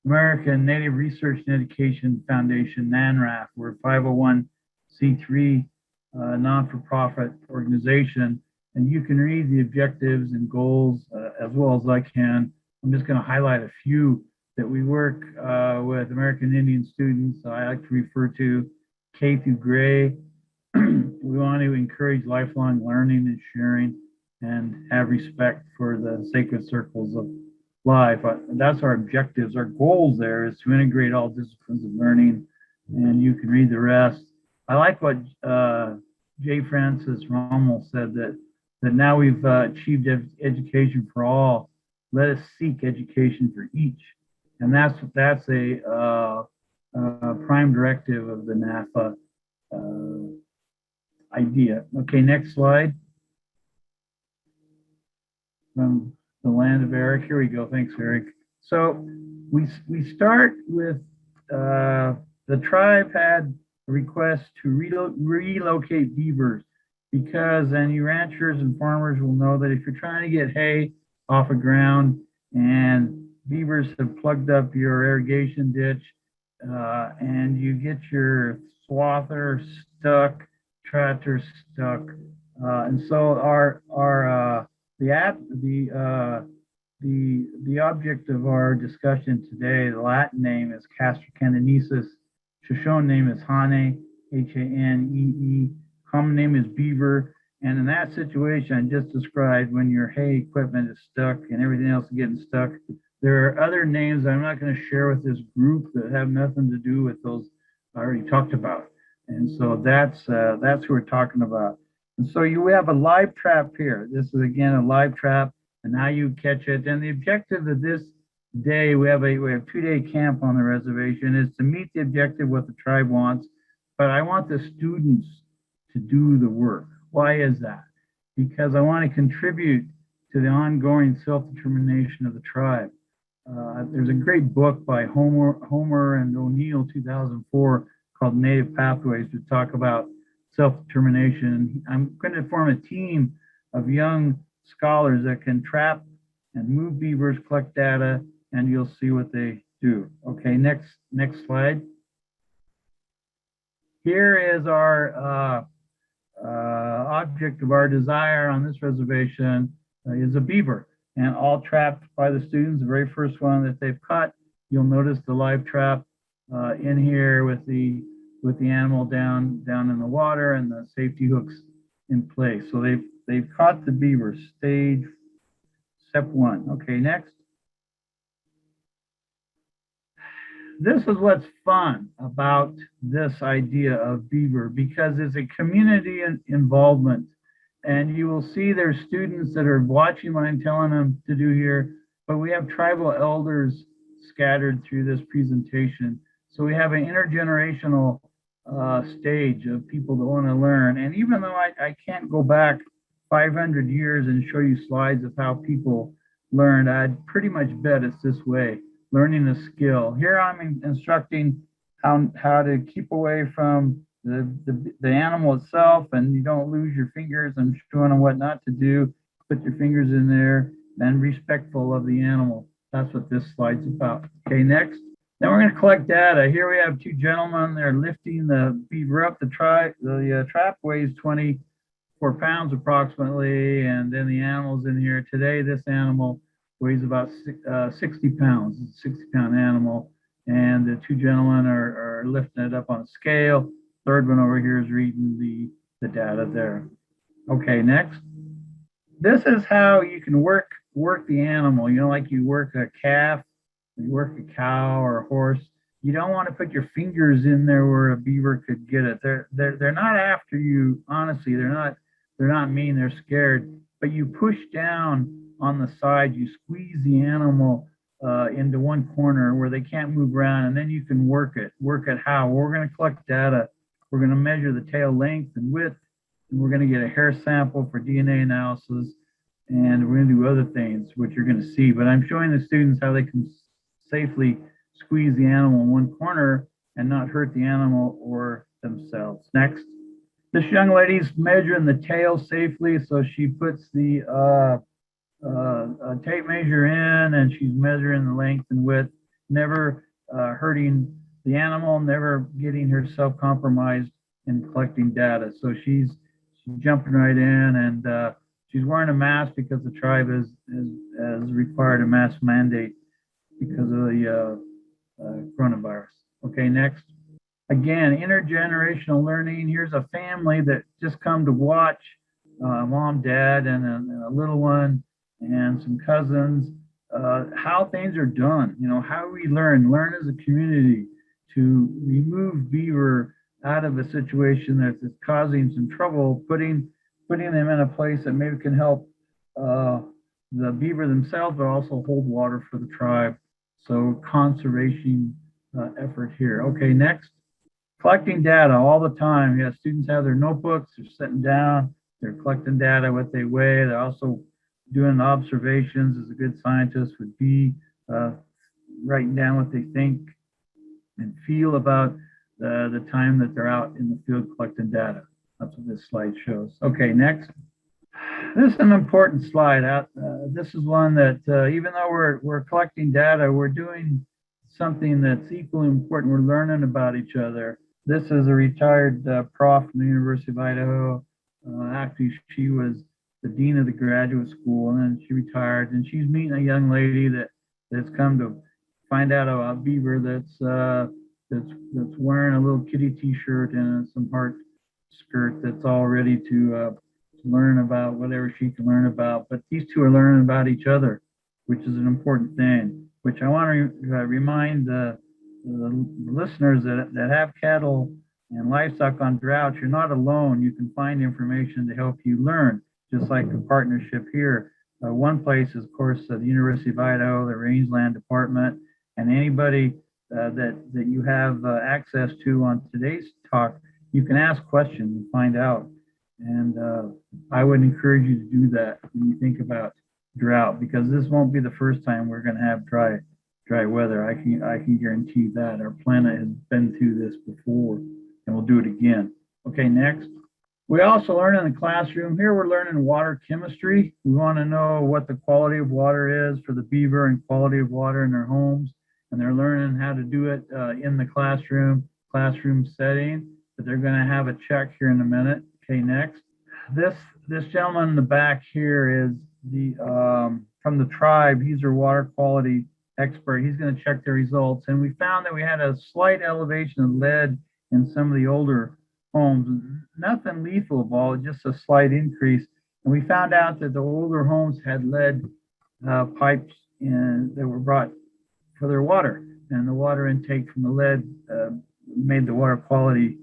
American Native Research and Education Foundation, NANRAF. We're a 501c3 non-for-profit organization, and you can read the objectives and goals as well as I can. I'm just going to highlight a few that we work with American Indian students. I like to refer to K through grade. We want to encourage lifelong learning and sharing and have respect for the sacred circles of life. That's our objectives. Our goals there is to integrate all disciplines of learning, and you can read the rest. I like what J. Francis Rommel said, that now we've achieved education for all. Let us seek education for each. And that's a prime directive of the NAFA idea. Okay, next slide. From the land of Eric. Here we go. Thanks, Eric. So we start with the tribe had a request to relocate beavers, because any ranchers and farmers will know that if you're trying to get hay off the ground and beavers have plugged up your irrigation ditch and you get your swather stuck, tractor stuck, and so the object of our discussion today, the Latin name is Castor canadensis, Shoshone name is Hane, H-A-N-E-E, common name is beaver. And in that situation I just described, when your hay equipment is stuck and everything else is getting stuck, there are other names I'm not going to share with this group that have nothing to do with those I already talked about. And so that's who we're talking about. And so you have a live trap here. This is again a live trap, and how you catch it. And the objective of this day, we have 2-day camp on the reservation, is to meet the objective what the tribe wants. But I want the students to do the work. Why is that? Because I want to contribute to the ongoing self-determination of the tribe. There's a great book by Homer and O'Neill, 2004, called Native Pathways, to talk about self-determination. I'm going to form a team of young scholars that can trap and move beavers, collect data, and you'll see what they do. Okay, next slide. Here is our object of our desire on this reservation is a beaver, and all trapped by the students. The very first one that they've caught, you'll notice the live trap in here with the animal down in the water and the safety hooks in place. So they've caught the beaver, stage step one. Okay, next. This is what's fun about this idea of beaver, because it's a community involvement. And you will see there's students that are watching what I'm telling them to do here, but we have tribal elders scattered through this presentation. So we have an intergenerational stage of people that want to learn. And even though I can't go back 500 years and show you slides of how people learned, I'd pretty much bet it's this way, learning a skill. Here I'm instructing how to keep away from the animal itself, and you don't lose your fingers. I'm showing them what not to do. Put your fingers in there, and respectful of the animal. That's what this slide's about. Okay, next. Then we're going to collect data. Here we have two gentlemen. They're lifting the beaver up. The trap weighs 24 pounds approximately, and then the animal's in here. Today, this animal weighs about 60 pounds. It's a 60-pound animal, and the two gentlemen are lifting it up on a scale. Third one over here is reading the data there. Okay, next. This is how you can work the animal. You know, like you work a calf, you work a cow or a horse. You don't want to put your fingers in there where a beaver could get it. They're not after you. Honestly, they're not mean. They're scared. But you push down on the side. You squeeze the animal into one corner where they can't move around, and then you can work it. Work it how? We're going to collect data. We're going to measure the tail length and width, and we're going to get a hair sample for DNA analysis, and we're going to do other things, which you're going to see. But I'm showing the students how they can safely squeeze the animal in one corner and not hurt the animal or themselves. Next. This young lady's measuring the tail safely, so she puts the tape measure in, and she's measuring the length and width, never hurting the animal, never getting herself compromised in collecting data. So she's jumping right in, and she's wearing a mask because the tribe has required a mask mandate because of the coronavirus. Okay, next. Again, intergenerational learning. Here's a family that just come to watch mom, dad, and a little one, and some cousins, how things are done. You know, how we learn as a community to remove beaver out of a situation that's causing some trouble, putting them in a place that maybe can help the beaver themselves, but also hold water for the tribe. So conservation effort here. Okay, next. Collecting data all the time. Yeah, students have their notebooks, they're sitting down, they're collecting data, what they weigh. They're also doing observations, as a good scientist would be, writing down what they think and feel about the time that they're out in the field collecting data. That's what this slide shows. Okay, next. This is an important slide. This is one that even though we're collecting data, we're doing something that's equally important. We're learning about each other. This is a retired prof from the University of Idaho. Actually, she was the dean of the graduate school, and then she retired, and she's meeting a young lady that's come to find out about beaver that's wearing a little kitty t-shirt and some heart skirt that's all ready to learn about whatever she can learn about. But these two are learning about each other, which is an important thing, which I want to remind the listeners that have cattle and livestock on drought. You're not alone. You can find information to help you learn, just like a partnership here. One place is, of course, the University of Idaho, the Rangeland Department, and anybody that you have access to on today's talk, you can ask questions and find out. And I would encourage you to do that when you think about drought, because this won't be the first time we're going to have dry weather. I can guarantee that. Our planet has been through this before, and we'll do it again. Okay, next. We also learn in the classroom. Here we're learning water chemistry. We want to know what the quality of water is for the beaver and quality of water in their homes. And they're learning how to do it in the classroom setting. But they're going to have a check here in a minute. Okay, next. This gentleman in the back here is from the tribe. He's our water quality expert. He's going to check the results. And we found that we had a slight elevation of lead in some of the older homes. Nothing lethal of all, just a slight increase. And we found out that the older homes had lead pipes that were brought for their water, and the water intake from the lead made the water quality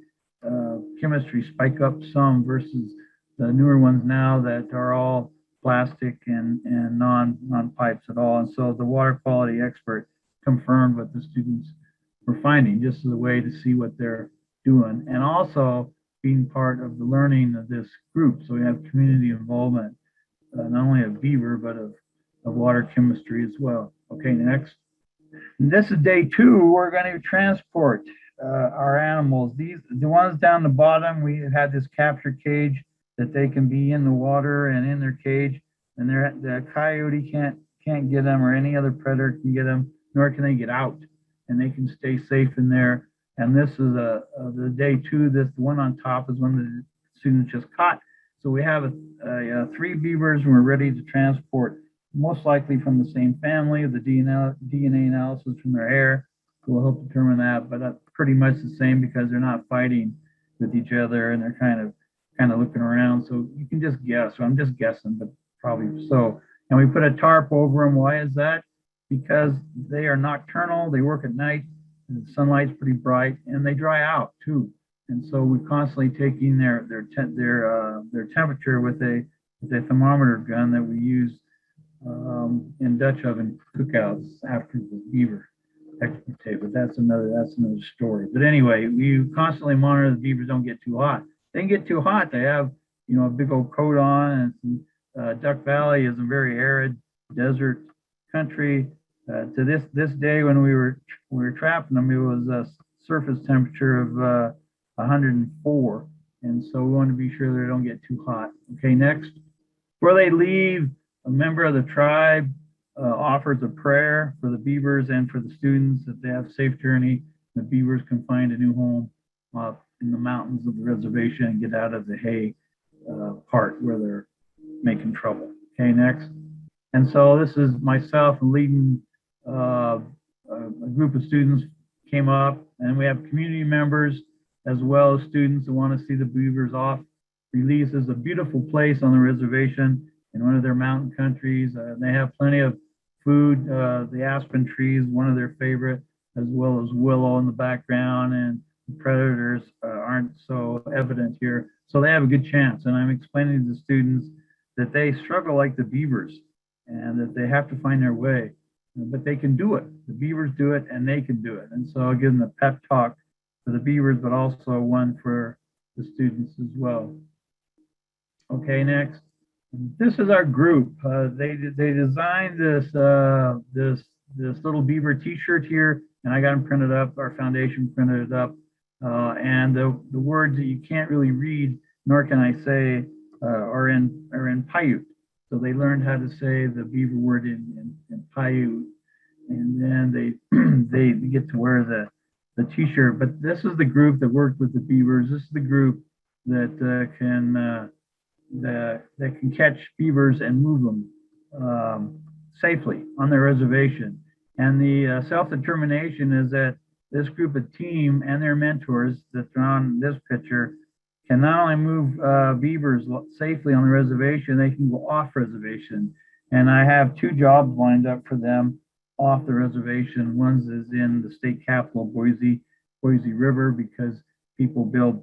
chemistry spike up some versus the newer ones now that are all plastic and non pipes at all. And so the water quality expert confirmed what the students were finding, just as a way to see what they're doing, and also being part of the learning of this group. So we have community involvement, not only of beaver, but of water chemistry as well. Okay, next. And this is day 2. We're going to transport our animals. The ones down the bottom, we had this capture cage that they can be in the water and in their cage, and the coyote can't get them, or any other predator can get them, nor can they get out, and they can stay safe in there. And this is the day 2. The one on top is one the students just caught. So we have 3 beavers, and we're ready to transport, most likely from the same family. The DNA analysis from their hair will help determine that, but that's pretty much the same because they're not fighting with each other, and they're kind of looking around. So you can just guess. So I'm just guessing, but probably so. And we put a tarp over them. Why is that? Because they are nocturnal. They work at night, and the sunlight's pretty bright, and they dry out too. And so we're constantly taking their temperature with a thermometer gun that we use in Dutch oven cookouts after the beaver exportate. But that's another story. But anyway, we constantly monitor the beavers don't get too hot. They can get too hot. They have a big old coat on, and Duck Valley is a very arid desert country. To this day, when we were trapping them, it was a surface temperature of 104, and so we want to be sure they don't get too hot. Okay, next. Before they leave, a member of the tribe offers a prayer for the beavers and for the students, that they have a safe journey. The beavers can find a new home in the mountains of the reservation and get out of the hay part where they're making trouble. Okay, next. And so this is myself leading a group of students came up, and we have community members as well as students that want to see the beavers off release. Is a beautiful place on the reservation in one of their mountain countries. They have plenty of food. The aspen tree is one of their favorite, as well as willow in the background, and the predators aren't so evident here. So they have a good chance. And I'm explaining to the students that they struggle like the beavers, and that they have to find their way, but they can do it. The beavers do it, and they can do it. And so I'll give them a pep talk for the beavers, but also one for the students as well. Okay, next. This is our group. They designed this little beaver T-shirt here, and I got them printed up. Our foundation printed it up, and the words that you can't really read, nor can I say, are in Paiute. So they learned how to say the beaver word in Paiute, and then they get to wear the T-shirt. But this is the group that worked with the beavers. This is the group that can catch beavers and move them safely on their reservation. And the self-determination is that this group of team and their mentors that are on this picture can not only move beavers safely on the reservation, they can go off reservation. And I have 2 jobs lined up for them off the reservation. One is in the state capital, Boise River, because people build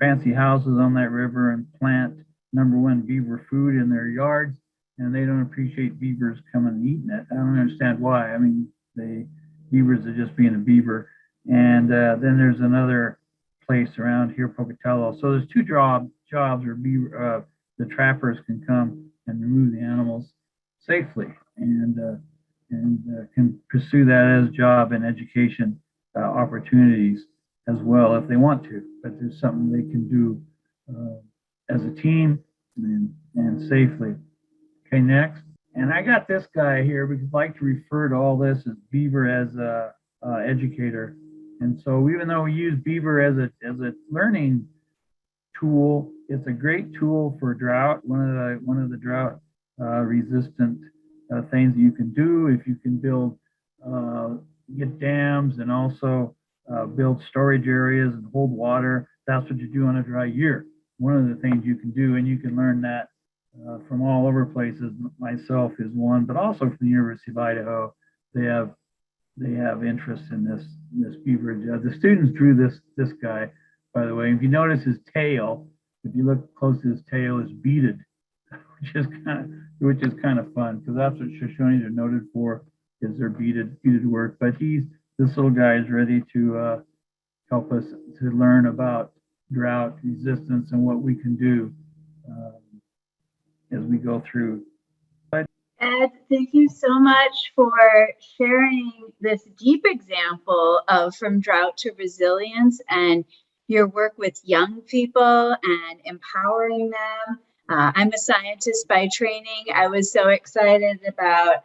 fancy houses on that river and plant #1 beaver food in their yards, and they don't appreciate beavers coming and eating it. I don't understand why. I mean, the beavers are just being a beaver. And then there's another place around here, Pocatello. So there's 2 jobs where the trappers can come and remove the animals safely, and can pursue that as job and education opportunities as well if they want to. But there's something they can do as a team and safely. Okay, next. And I got this guy here because I like to refer to all this as Beaver as a educator. And so even though we use Beaver as a learning tool, it's a great tool for drought. One of the drought resistant things that you can do if you can build, get dams, and also build storage areas and hold water. That's what you do on a dry year. One of the things you can do, and you can learn that from all over places. Myself is one, but also from the University of Idaho. They have interest in this beaver. The students drew this guy, by the way. If you notice his tail, if you look close to his tail, is beaded, which is kind of fun, because that's what Shoshones are noted for, is their beaded work. But this little guy is ready to help us to learn about drought resistance and what we can do as we go through. Ed, thank you so much for sharing this deep example of from drought to resilience and your work with young people and empowering them. I'm a scientist by training. I was so excited about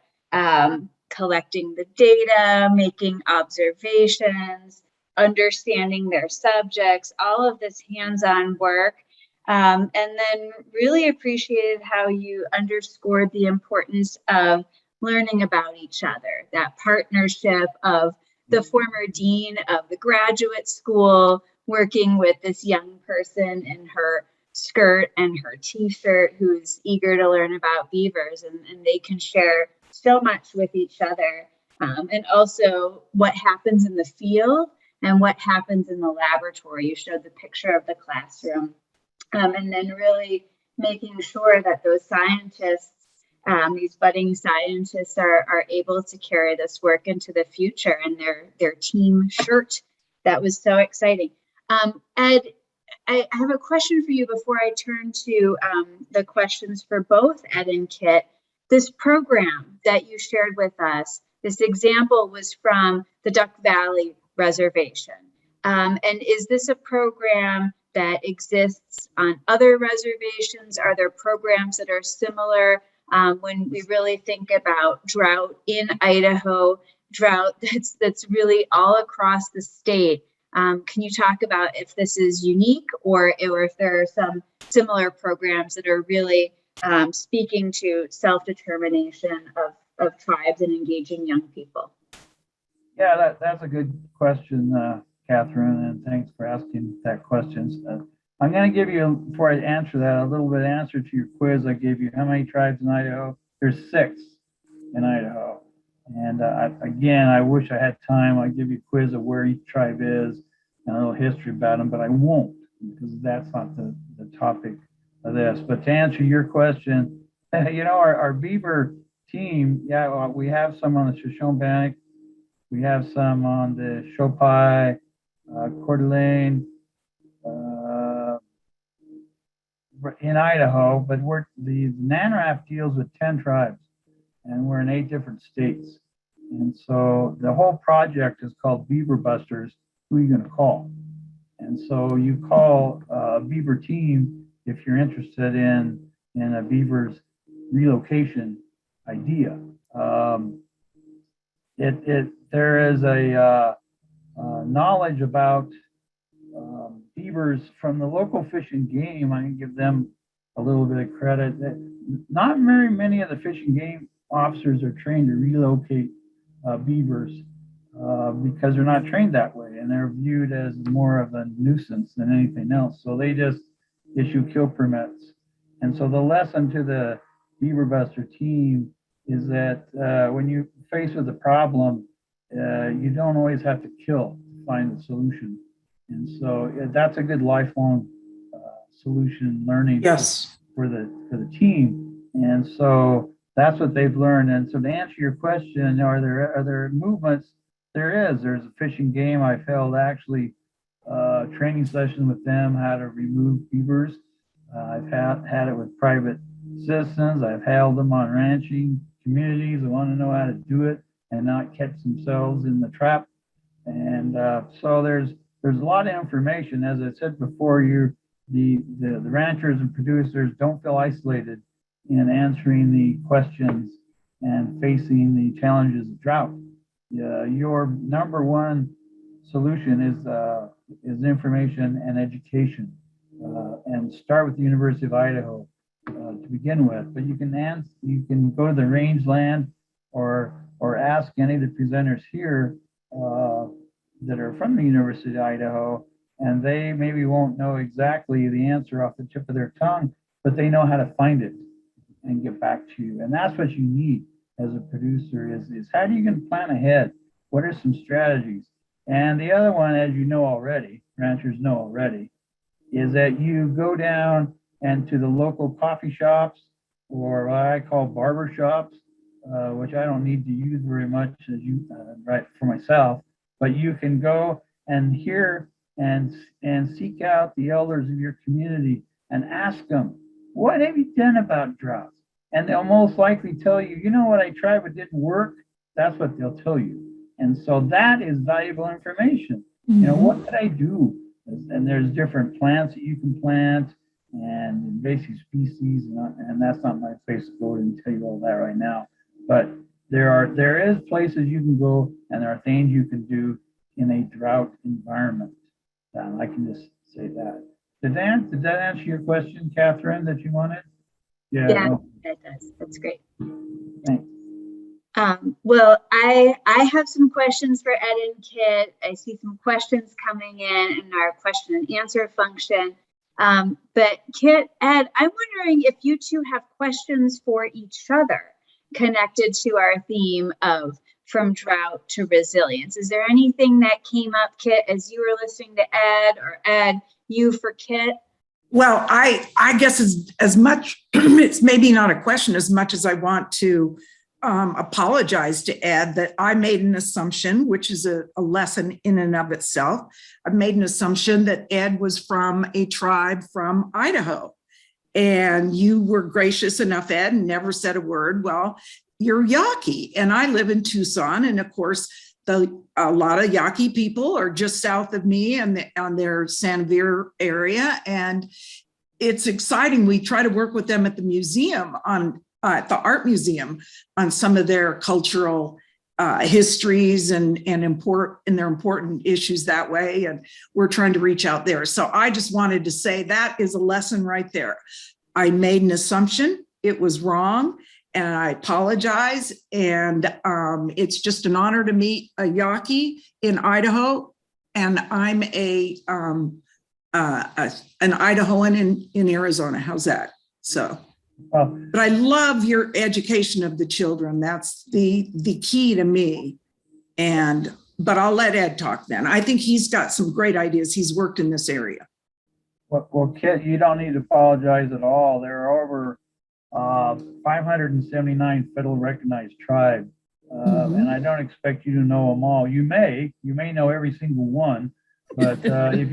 collecting the data, making observations, understanding their subjects, all of this hands-on work. And then really appreciated how you underscored the importance of learning about each other, that partnership of the former dean of the graduate school working with this young person in her skirt and her t-shirt who's eager to learn about beavers, and they can share so much with each other. And also what happens in the field and what happens in the laboratory. You showed the picture of the classroom. And then really making sure that those scientists, these budding scientists are able to carry this work into the future, and their team shirt. That was so exciting. Ed, I have a question for you before I turn to the questions for both Ed and Kit. This program that you shared with us, this example was from the Duck Valley Reservation. And is this a program that exists on other reservations? Are there programs that are similar when we really think about drought in Idaho, drought that's really all across the state? Can you talk about if this is unique or if there are some similar programs that are really speaking to self-determination of tribes and engaging young people? Yeah, that's a good question, Catherine, and thanks for asking that question. I'm going to give you, before I answer that, a little bit of answer to your quiz I gave you. How many tribes in Idaho? There's 6 in Idaho. And again, I wish I had time. I'd give you a quiz of where each tribe is and a little history about them, but I won't, because that's not the topic of this. But to answer your question, you know, our beaver team, yeah, well, we have some on the Shoshone-Bannock. We have some on the Shopai, Coeur d'Alene, in Idaho, but the NANRAF deals with 10 tribes, and we're in 8 different states. And so the whole project is called Beaver Busters. Who are you going to call? And so you call a beaver team if you're interested in a beaver's relocation idea. There is a knowledge about beavers from the local Fish and Game. I can give them a little bit of credit. Not very many of the Fish and Game officers are trained to relocate beavers because they're not trained that way, and they're viewed as more of a nuisance than anything else. So they just issue kill permits. And so the lesson to the Beaver Buster team is that when you face with a problem, you don't always have to kill to find the solution. And so that's a good lifelong solution learning for the team. And so that's what they've learned. And so to answer your question, are there movements? There's a Fish and Game. I've held actually training sessions with them how to remove beavers. I've had it with private citizens. I've held them on ranching communities who want to know how to do it and not catch themselves in the trap. And so there's a lot of information. As I said before, the ranchers and producers don't feel isolated in answering the questions and facing the challenges of drought. Your number one solution is information and education, and start with the University of Idaho to begin with. But you can go to the Rangeland or ask any of the presenters here that are from the University of Idaho, and they maybe won't know exactly the answer off the tip of their tongue, but they know how to find it. and get back to you. And that's what you need as a producer is how do you can plan ahead? What are some strategies? And the other one, as you know already, ranchers know already, is that you go down and to the local coffee shops or what I call barber shops, which I don't need to use very much as you right for myself, but you can go and hear and seek out the elders of your community and ask them, what have you done about droughts? And they'll most likely tell you, you know what, I tried but didn't work. That's what they'll tell you. And so that is valuable information. You know, what did I do? And there's different plants that you can plant and invasive species, and that's not my place to go and tell you all that right now. But there is places you can go, and there are things you can do in a drought environment. I can just say that. Did that answer your question, Catherine, that you wanted? Yeah, that does. That's great. Thanks. Well, I have some questions for Ed and Kit. I see some questions coming in our question and answer function. But Kit, Ed, I'm wondering if you two have questions for each other connected to our theme of from drought to resilience. Is there anything that came up, Kit, as you were listening to Ed, or Ed, you for Kit? Well, I guess as much, it's maybe not a question as much as I want to apologize to Ed that I made an assumption, which is a lesson in and of itself. I've made an assumption that Ed was from a tribe from Idaho. And you were gracious enough, Ed, and never said a word. Well, you're Yaqui, and I live in Tucson. And of course, a lot of Yaqui people are just south of me and on their San Vier area. And it's exciting. We try to work with them at the museum at the art museum on some of their cultural histories and their important issues that way. And we're trying to reach out there. So I just wanted to say that is a lesson right there. I made an assumption. It was wrong. And I apologize. And it's just an honor to meet a Yaqui in Idaho. And I'm an Idahoan in Arizona. How's that? So. But I love your education of the children. That's the key to me. But I'll let Ed talk then. I think he's got some great ideas. He's worked in this area. Well, Kit, you don't need to apologize at all. There are over 579 federal recognized tribes, and I don't expect you to know them all. You may know every single one, but if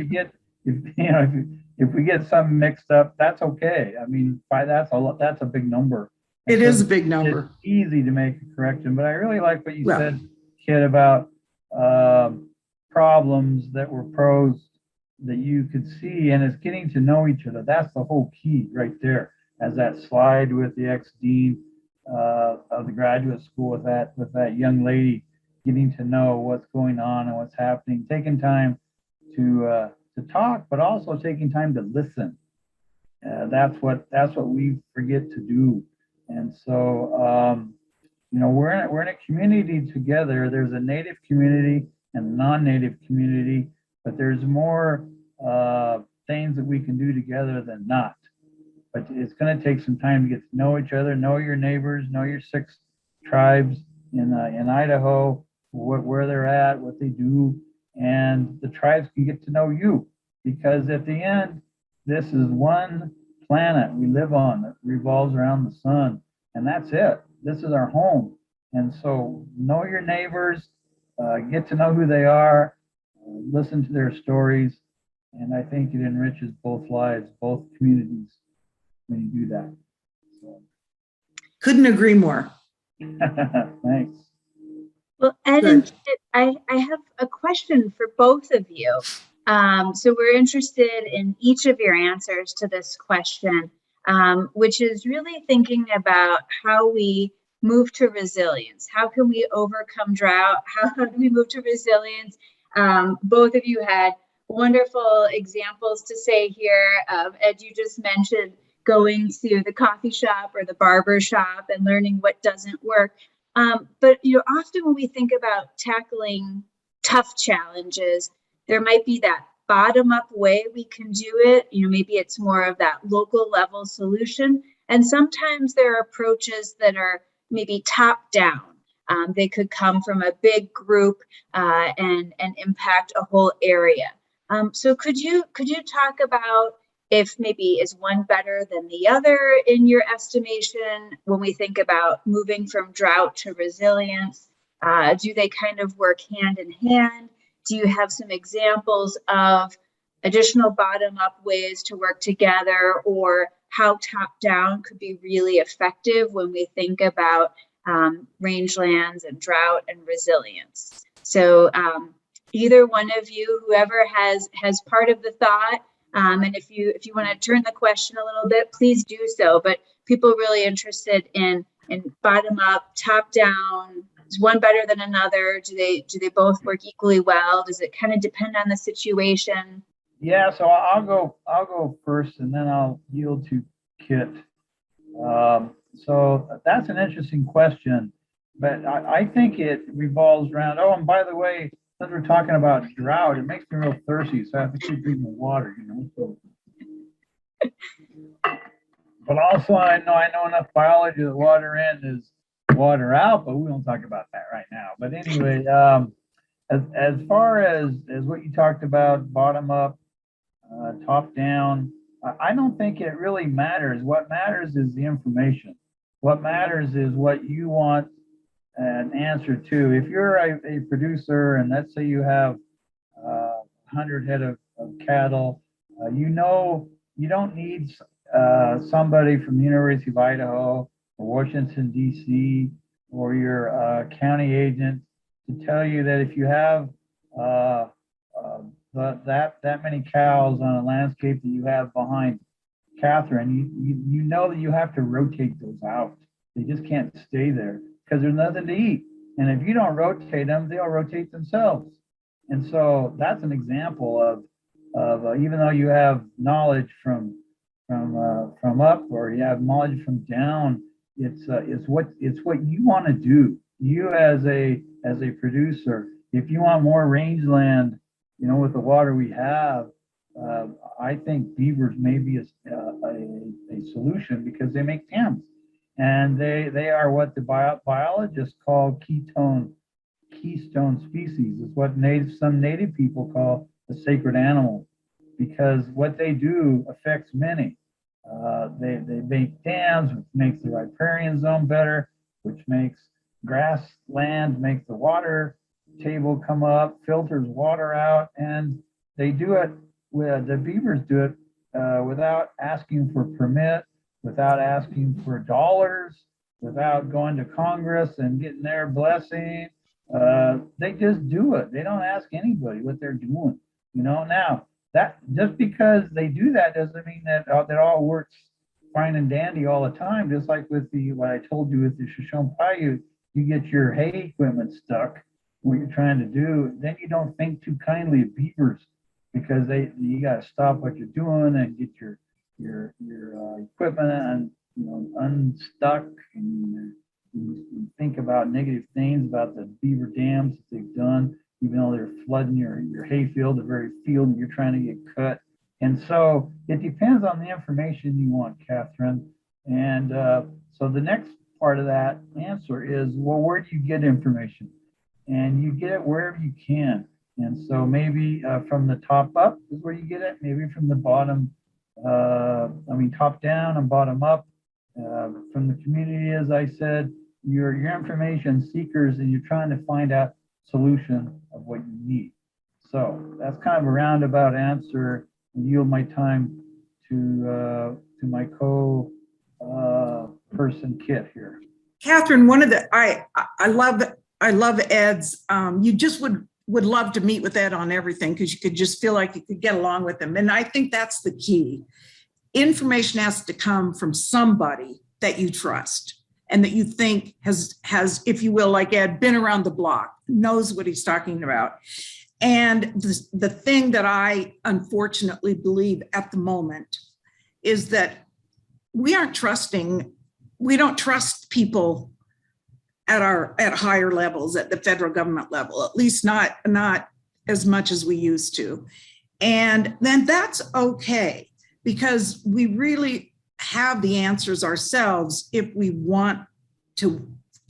we get something mixed up, that's okay. I mean, that's a big number. It is a big number. It's easy to make a correction, but I really like what you said, Kit, about problems that were posed that you could see, and it's getting to know each other. That's the whole key right there. As that slide with the ex-dean of the graduate school with that young lady, getting to know what's going on and what's happening, taking time to talk, but also taking time to listen. That's what we forget to do. And so we're in a community together. There's a native community and a non-native community, but there's more things that we can do together than not. But it's going to take some time to get to know each other, know your neighbors, know your 6 tribes in Idaho, where they're at, what they do, and the tribes can get to know you. Because at the end, this is one planet we live on that revolves around the sun, and that's it. This is our home. And so know your neighbors, get to know who they are, listen to their stories, and I think it enriches both lives, both communities, when you do that. So. Couldn't agree more. Thanks. Well, Ed and Kit, I have a question for both of you. So we're interested in each of your answers to this question, which is really thinking about how we move to resilience. How can we overcome drought? How do we move to resilience? Both of you had wonderful examples to say here. Ed, you just mentioned going to the coffee shop or the barber shop and learning what doesn't work. But often when we think about tackling tough challenges, there might be that bottom-up way we can do it. Maybe it's more of that local level solution. And sometimes there are approaches that are maybe top down. They could come from a big group and impact a whole area. So could you talk about if maybe is one better than the other in your estimation when we think about moving from drought to resilience? Do they kind of work hand in hand? Do you have some examples of additional bottom-up ways to work together, or how top-down could be really effective when we think about rangelands and drought and resilience? So either one of you, whoever has part of the thought, and if you want to turn the question a little bit, please do so. But people really interested in bottom-up, top-down. Is one better than another? Do they both work equally well? Does it kind of depend on the situation? Yeah, so I'll go first, and then I'll yield to Kit. So that's an interesting question, but I think it revolves around. Oh, and by the way, since we're talking about drought, it makes me real thirsty, so I have to keep drinking water, you know. So. But also, I know enough biology that water in is water out, but we won't talk about that right now. But anyway, as far as what you talked about, bottom up, top down, I don't think it really matters. What matters is the information. What matters is what you want an answer to. If you're a producer, and let's say you have 100 head of cattle, you don't need somebody from the University of Idaho or Washington, D.C., or your county agent to tell you that if you have that many cows on a landscape that you have behind Katherine, you know that you have to rotate those out. They just can't stay there because there's nothing to eat. And if you don't rotate them, they'll rotate themselves. And so that's an example of even though you have knowledge from up, or you have knowledge from down, it's what you want to do. You as a producer, if you want more rangeland, you know, with the water we have, I think beavers may be a solution because they make dams, and they are what the biologists call keystone species. Is what some native people call a sacred animal, because what they do affects many. They make dams, which makes the riparian zone better, which makes grassland, makes the water table come up, filters water out, and they do it the beavers do it without asking for permit, without asking for dollars, without going to Congress and getting their blessing. They just do it. They don't ask anybody what they're doing. You know, now that just because they do that doesn't mean that that all works fine and dandy all the time. Just like with what I told you with the Shoshone-Bannock, you get your hay equipment stuck, what you're trying to do, then you don't think too kindly of beavers, because you got to stop what you're doing and get your equipment and unstuck, and you think about negative things about the beaver dams that they've done, even though they're flooding your hay field, the very field you're trying to get cut. And so it depends on the information you want, Katherine. And so the next part of that answer is, well, where do you get information? And you get it wherever you can. And so maybe from the top up is where you get it, maybe from the bottom, top down and bottom up. From the community, as I said, your information seekers, and you're trying to find out solution of what you need. So that's kind of a roundabout answer. I yield my time to my person Kit here. Katherine, I love Ed's. You just would love to meet with Ed on everything, because you could just feel like you could get along with him. And I think that's the key. Information has to come from somebody that you trust and that you think has, if you will, like Ed, been around the block, knows what he's talking about. And the thing that I unfortunately believe at the moment is that we don't trust people at higher levels, at the federal government level, at least not as much as we used to. And then that's okay, because we really have the answers ourselves if we want to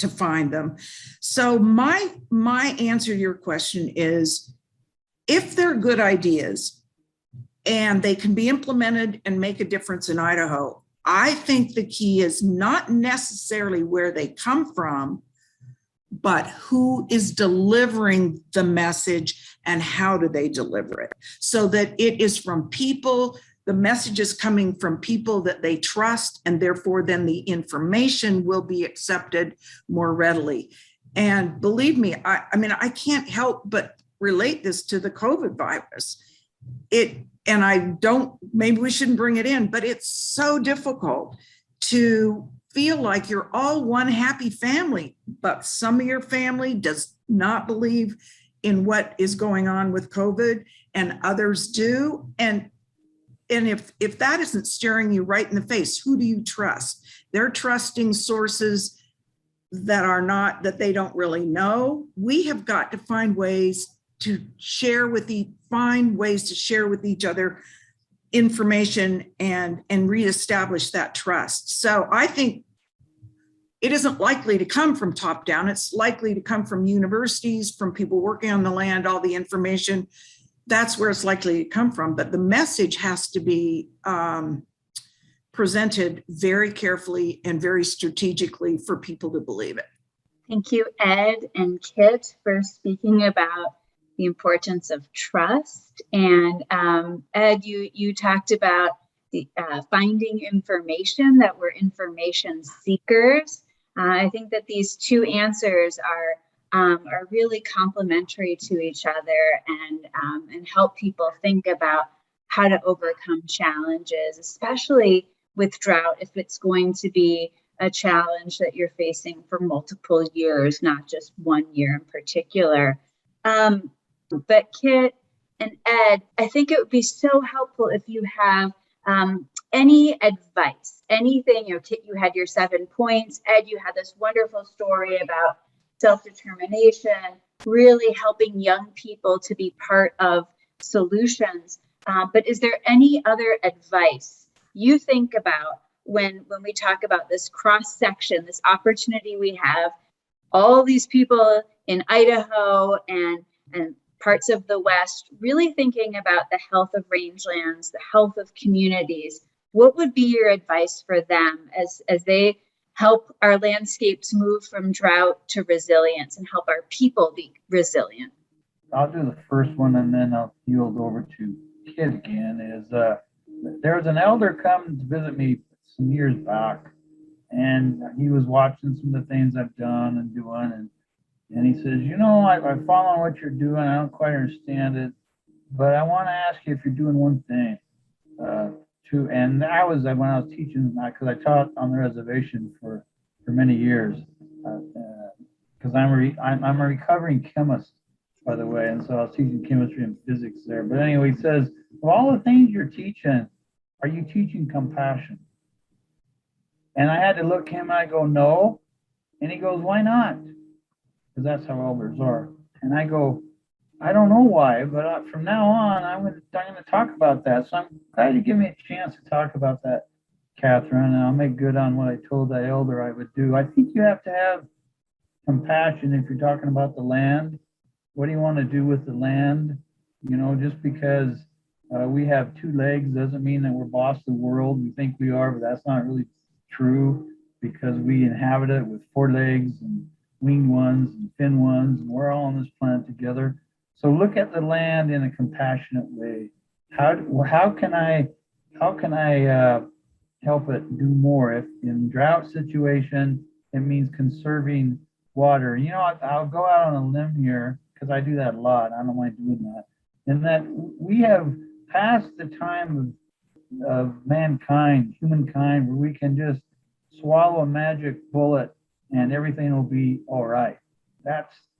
find them. So my answer to your question is, if they're good ideas and they can be implemented and make a difference in Idaho, I think the key is not necessarily where they come from, but who is delivering the message and how do they deliver it, so that it is from people, the message is coming from people that they trust, and therefore then the information will be accepted more readily. And believe me, I mean, I can't help but relate this to the COVID virus. And I don't, maybe we shouldn't bring it in, but it's so difficult to feel like you're all one happy family, but some of your family does not believe in what is going on with COVID and others do. And if that isn't staring you right in the face, who do you trust? They're trusting sources that they don't really know. We have got to find ways to share with each other information and reestablish that trust. So I think it isn't likely to come from top down. It's likely to come from universities, from people working on the land, all the information. That's where it's likely to come from. But the message has to be presented very carefully and very strategically for people to believe it. Thank you, Ed and Kit, for speaking about the importance of trust. And Ed, you talked about the finding information, that we're information seekers. I think that these two answers are really complementary to each other and help people think about how to overcome challenges, especially with drought, if it's going to be a challenge that you're facing for multiple years, not just 1 year in particular. But Kit and Ed, I think it would be so helpful if you have any advice, anything. Kit, you had your 7 points. Ed, you had this wonderful story about self-determination, really helping young people to be part of solutions. But is there any other advice you think about when we talk about this cross-section, this opportunity we have, all these people in Idaho and parts of the West, really thinking about the health of rangelands, the health of communities? What would be your advice for them as they help our landscapes move from drought to resilience and help our people be resilient? I'll do the first one and then I'll yield over to Kit again. There was an elder come to visit me some years back, and he was watching some of the things I've done and doing, and he says, I follow what you're doing. I don't quite understand it, but I want to ask you if you're doing one thing. And I was, when I was teaching, because I taught on the reservation for many years, because I'm a recovering chemist, by the way, and so I was teaching chemistry and physics there. But anyway, he says, of all the things you're teaching, are you teaching compassion? And I had to look him and I go, no. And he goes, why not? Because that's how elders are. And I go, I don't know why, but from now on, I'm going to talk about that. So I'm glad you give me a chance to talk about that, Katherine, and I'll make good on what I told that elder I would do. I think you have to have compassion if you're talking about the land. What do you want to do with the land? Just because we have 2 legs doesn't mean that we're boss of the world. We think we are, but that's not really true, because we inhabit it with 4 legs and winged ones and fin ones, and we're all on this planet together. So look at the land in a compassionate way. How can I help it do more? If in drought situation, it means conserving water. I'll go out on a limb here, because I do that a lot. I don't mind doing that. And that we have passed the time of mankind, humankind, where we can just swallow a magic bullet and everything will be all right.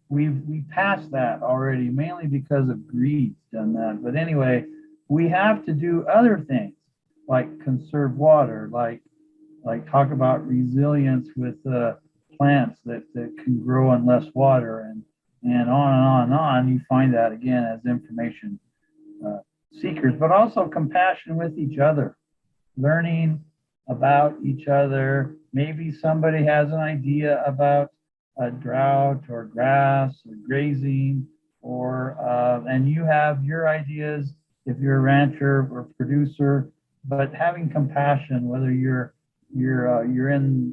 We passed that already, mainly because of greed done that. But anyway, we have to do other things like conserve water, like talk about resilience with plants that can grow on less water, and on and on and on. You find that again as information seekers, but also compassion with each other, learning about each other. Maybe somebody has an idea about a drought or grass or grazing, or and you have your ideas if you're a rancher or producer. But having compassion, whether you're in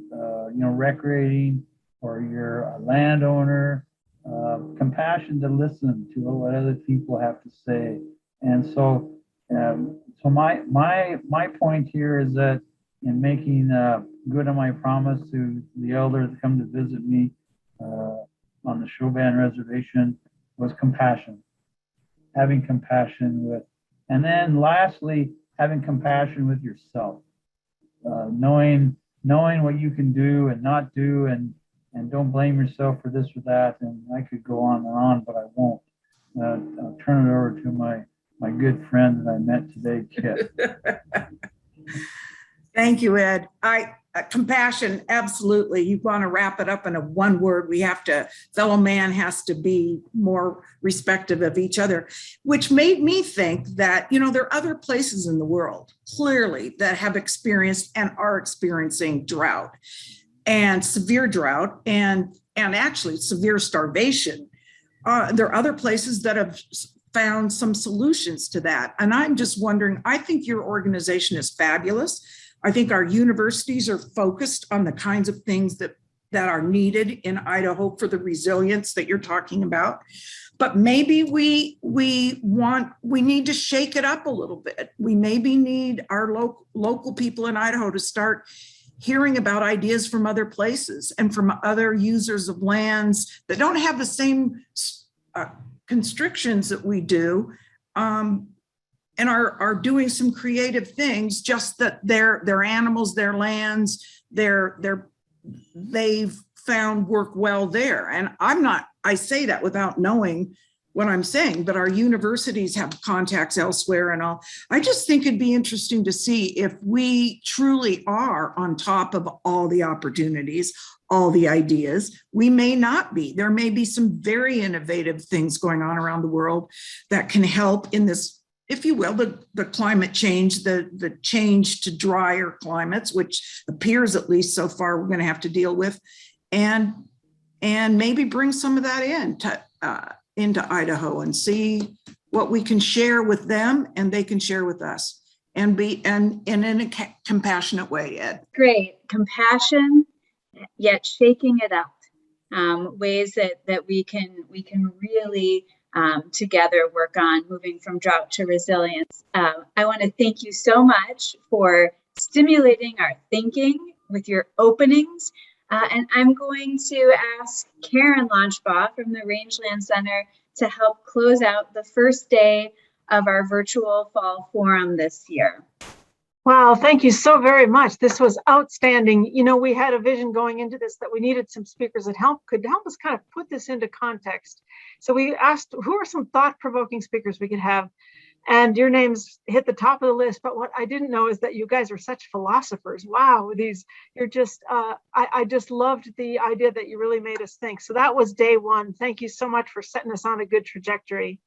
recreating or you're a landowner, compassion to listen to what other people have to say. And so my point here is that in making good on my promise to the elder to come to visit me on the Shoshone Reservation was compassion, having compassion with, and then lastly, having compassion with yourself, knowing what you can do and not do, and don't blame yourself for this or that. And I could go on, but I won't. I'll turn it over to my good friend that I met today, Kit. Thank you, Ed. Compassion, absolutely. You want to wrap it up in a one word. Fellow man has to be more respectful of each other, which made me think that, there are other places in the world, clearly, that have experienced and are experiencing drought and severe drought and actually severe starvation. There are other places that have found some solutions to that. And I'm just wondering, I think your organization is fabulous. I think our universities are focused on the kinds of things that are needed in Idaho for the resilience that you're talking about. But maybe we need to shake it up a little bit. We maybe need our local people in Idaho to start hearing about ideas from other places and from other users of lands that don't have the same constrictions that we do. And are doing some creative things, just that their animals, their lands, they've found work well there. And I say that without knowing what I'm saying, but our universities have contacts elsewhere and all. I just think it'd be interesting to see if we truly are on top of all the opportunities, all the ideas. We may not be. There may be some very innovative things going on around the world that can help in this, if you will, the climate change, the change to drier climates, which appears, at least so far, we're going to have to deal with, and maybe bring some of that into Idaho and see what we can share with them and they can share with us, and in a compassionate way, Ed. Great. Compassion, yet shaking it up. Ways that we can really together work on moving from drought to resilience. I want to thank you so much for stimulating our thinking with your openings. And I'm going to ask Karen Launchbaugh from the Rangeland Center to help close out the first day of our virtual fall forum this year. Wow, thank you so very much. This was outstanding. We had a vision going into this that we needed some speakers that could help us kind of put this into context. So we asked, who are some thought-provoking speakers we could have? And your names hit the top of the list. But what I didn't know is that you guys are such philosophers. Wow, you're just, I just loved the idea that you really made us think. So that was day one. Thank you so much for setting us on a good trajectory.